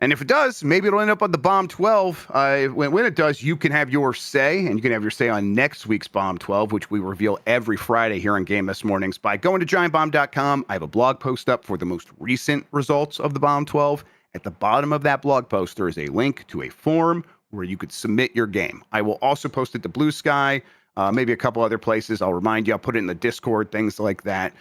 And if it does, maybe it'll end up on the Bomb 12. When it does, you can have your say, and you can have your say on next week's Bomb 12, which we reveal every Friday here on Game Mess Mornings by going to giantbomb.com. I have a blog post up for the most recent results of the Bomb 12. At the bottom of that blog post, there is a link to a form where you could submit your game. I will also post it to Blue Sky, maybe a couple other places. I'll remind you, I'll put it in the Discord, things like that.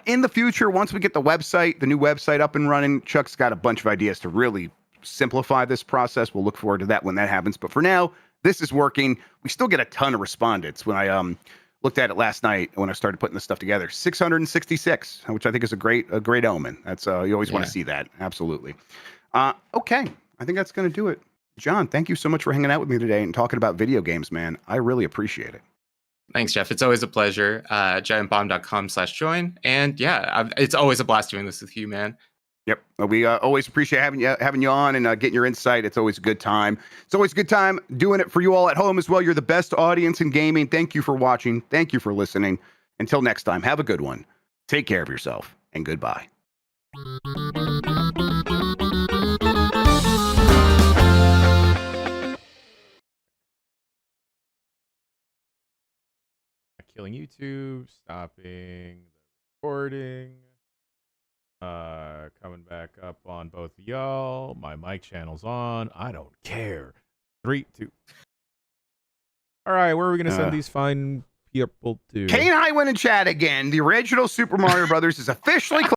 In the future, once we get the new website up and running, Chuck's got a bunch of ideas to really simplify this process. We'll look forward to that when that happens. But for now, this is working. We still get a ton of respondents. When I looked at it last night, when I started putting this stuff together, 666, which I think is a great omen. That's you always want to see that. Absolutely. Okay, I think that's going to do it. John, thank you so much for hanging out with me today and talking about video games, man. I really appreciate it. Thanks, Jeff. It's always a pleasure. Giantbomb.com/join. And yeah, it's always a blast doing this with you, man. Yep. We always appreciate having you on and getting your insight. It's always a good time. It's always a good time doing it for you all at home as well. You're the best audience in gaming. Thank you for watching. Thank you for listening. Until next time, have a good one. Take care of yourself, and goodbye. Killing YouTube, stopping the recording. Coming back up on both of y'all. My mic channel's on. I don't care. 3, 2. All right, where are we going to send these fine people to? Kane I went in chat again. The original Super Mario Brothers is officially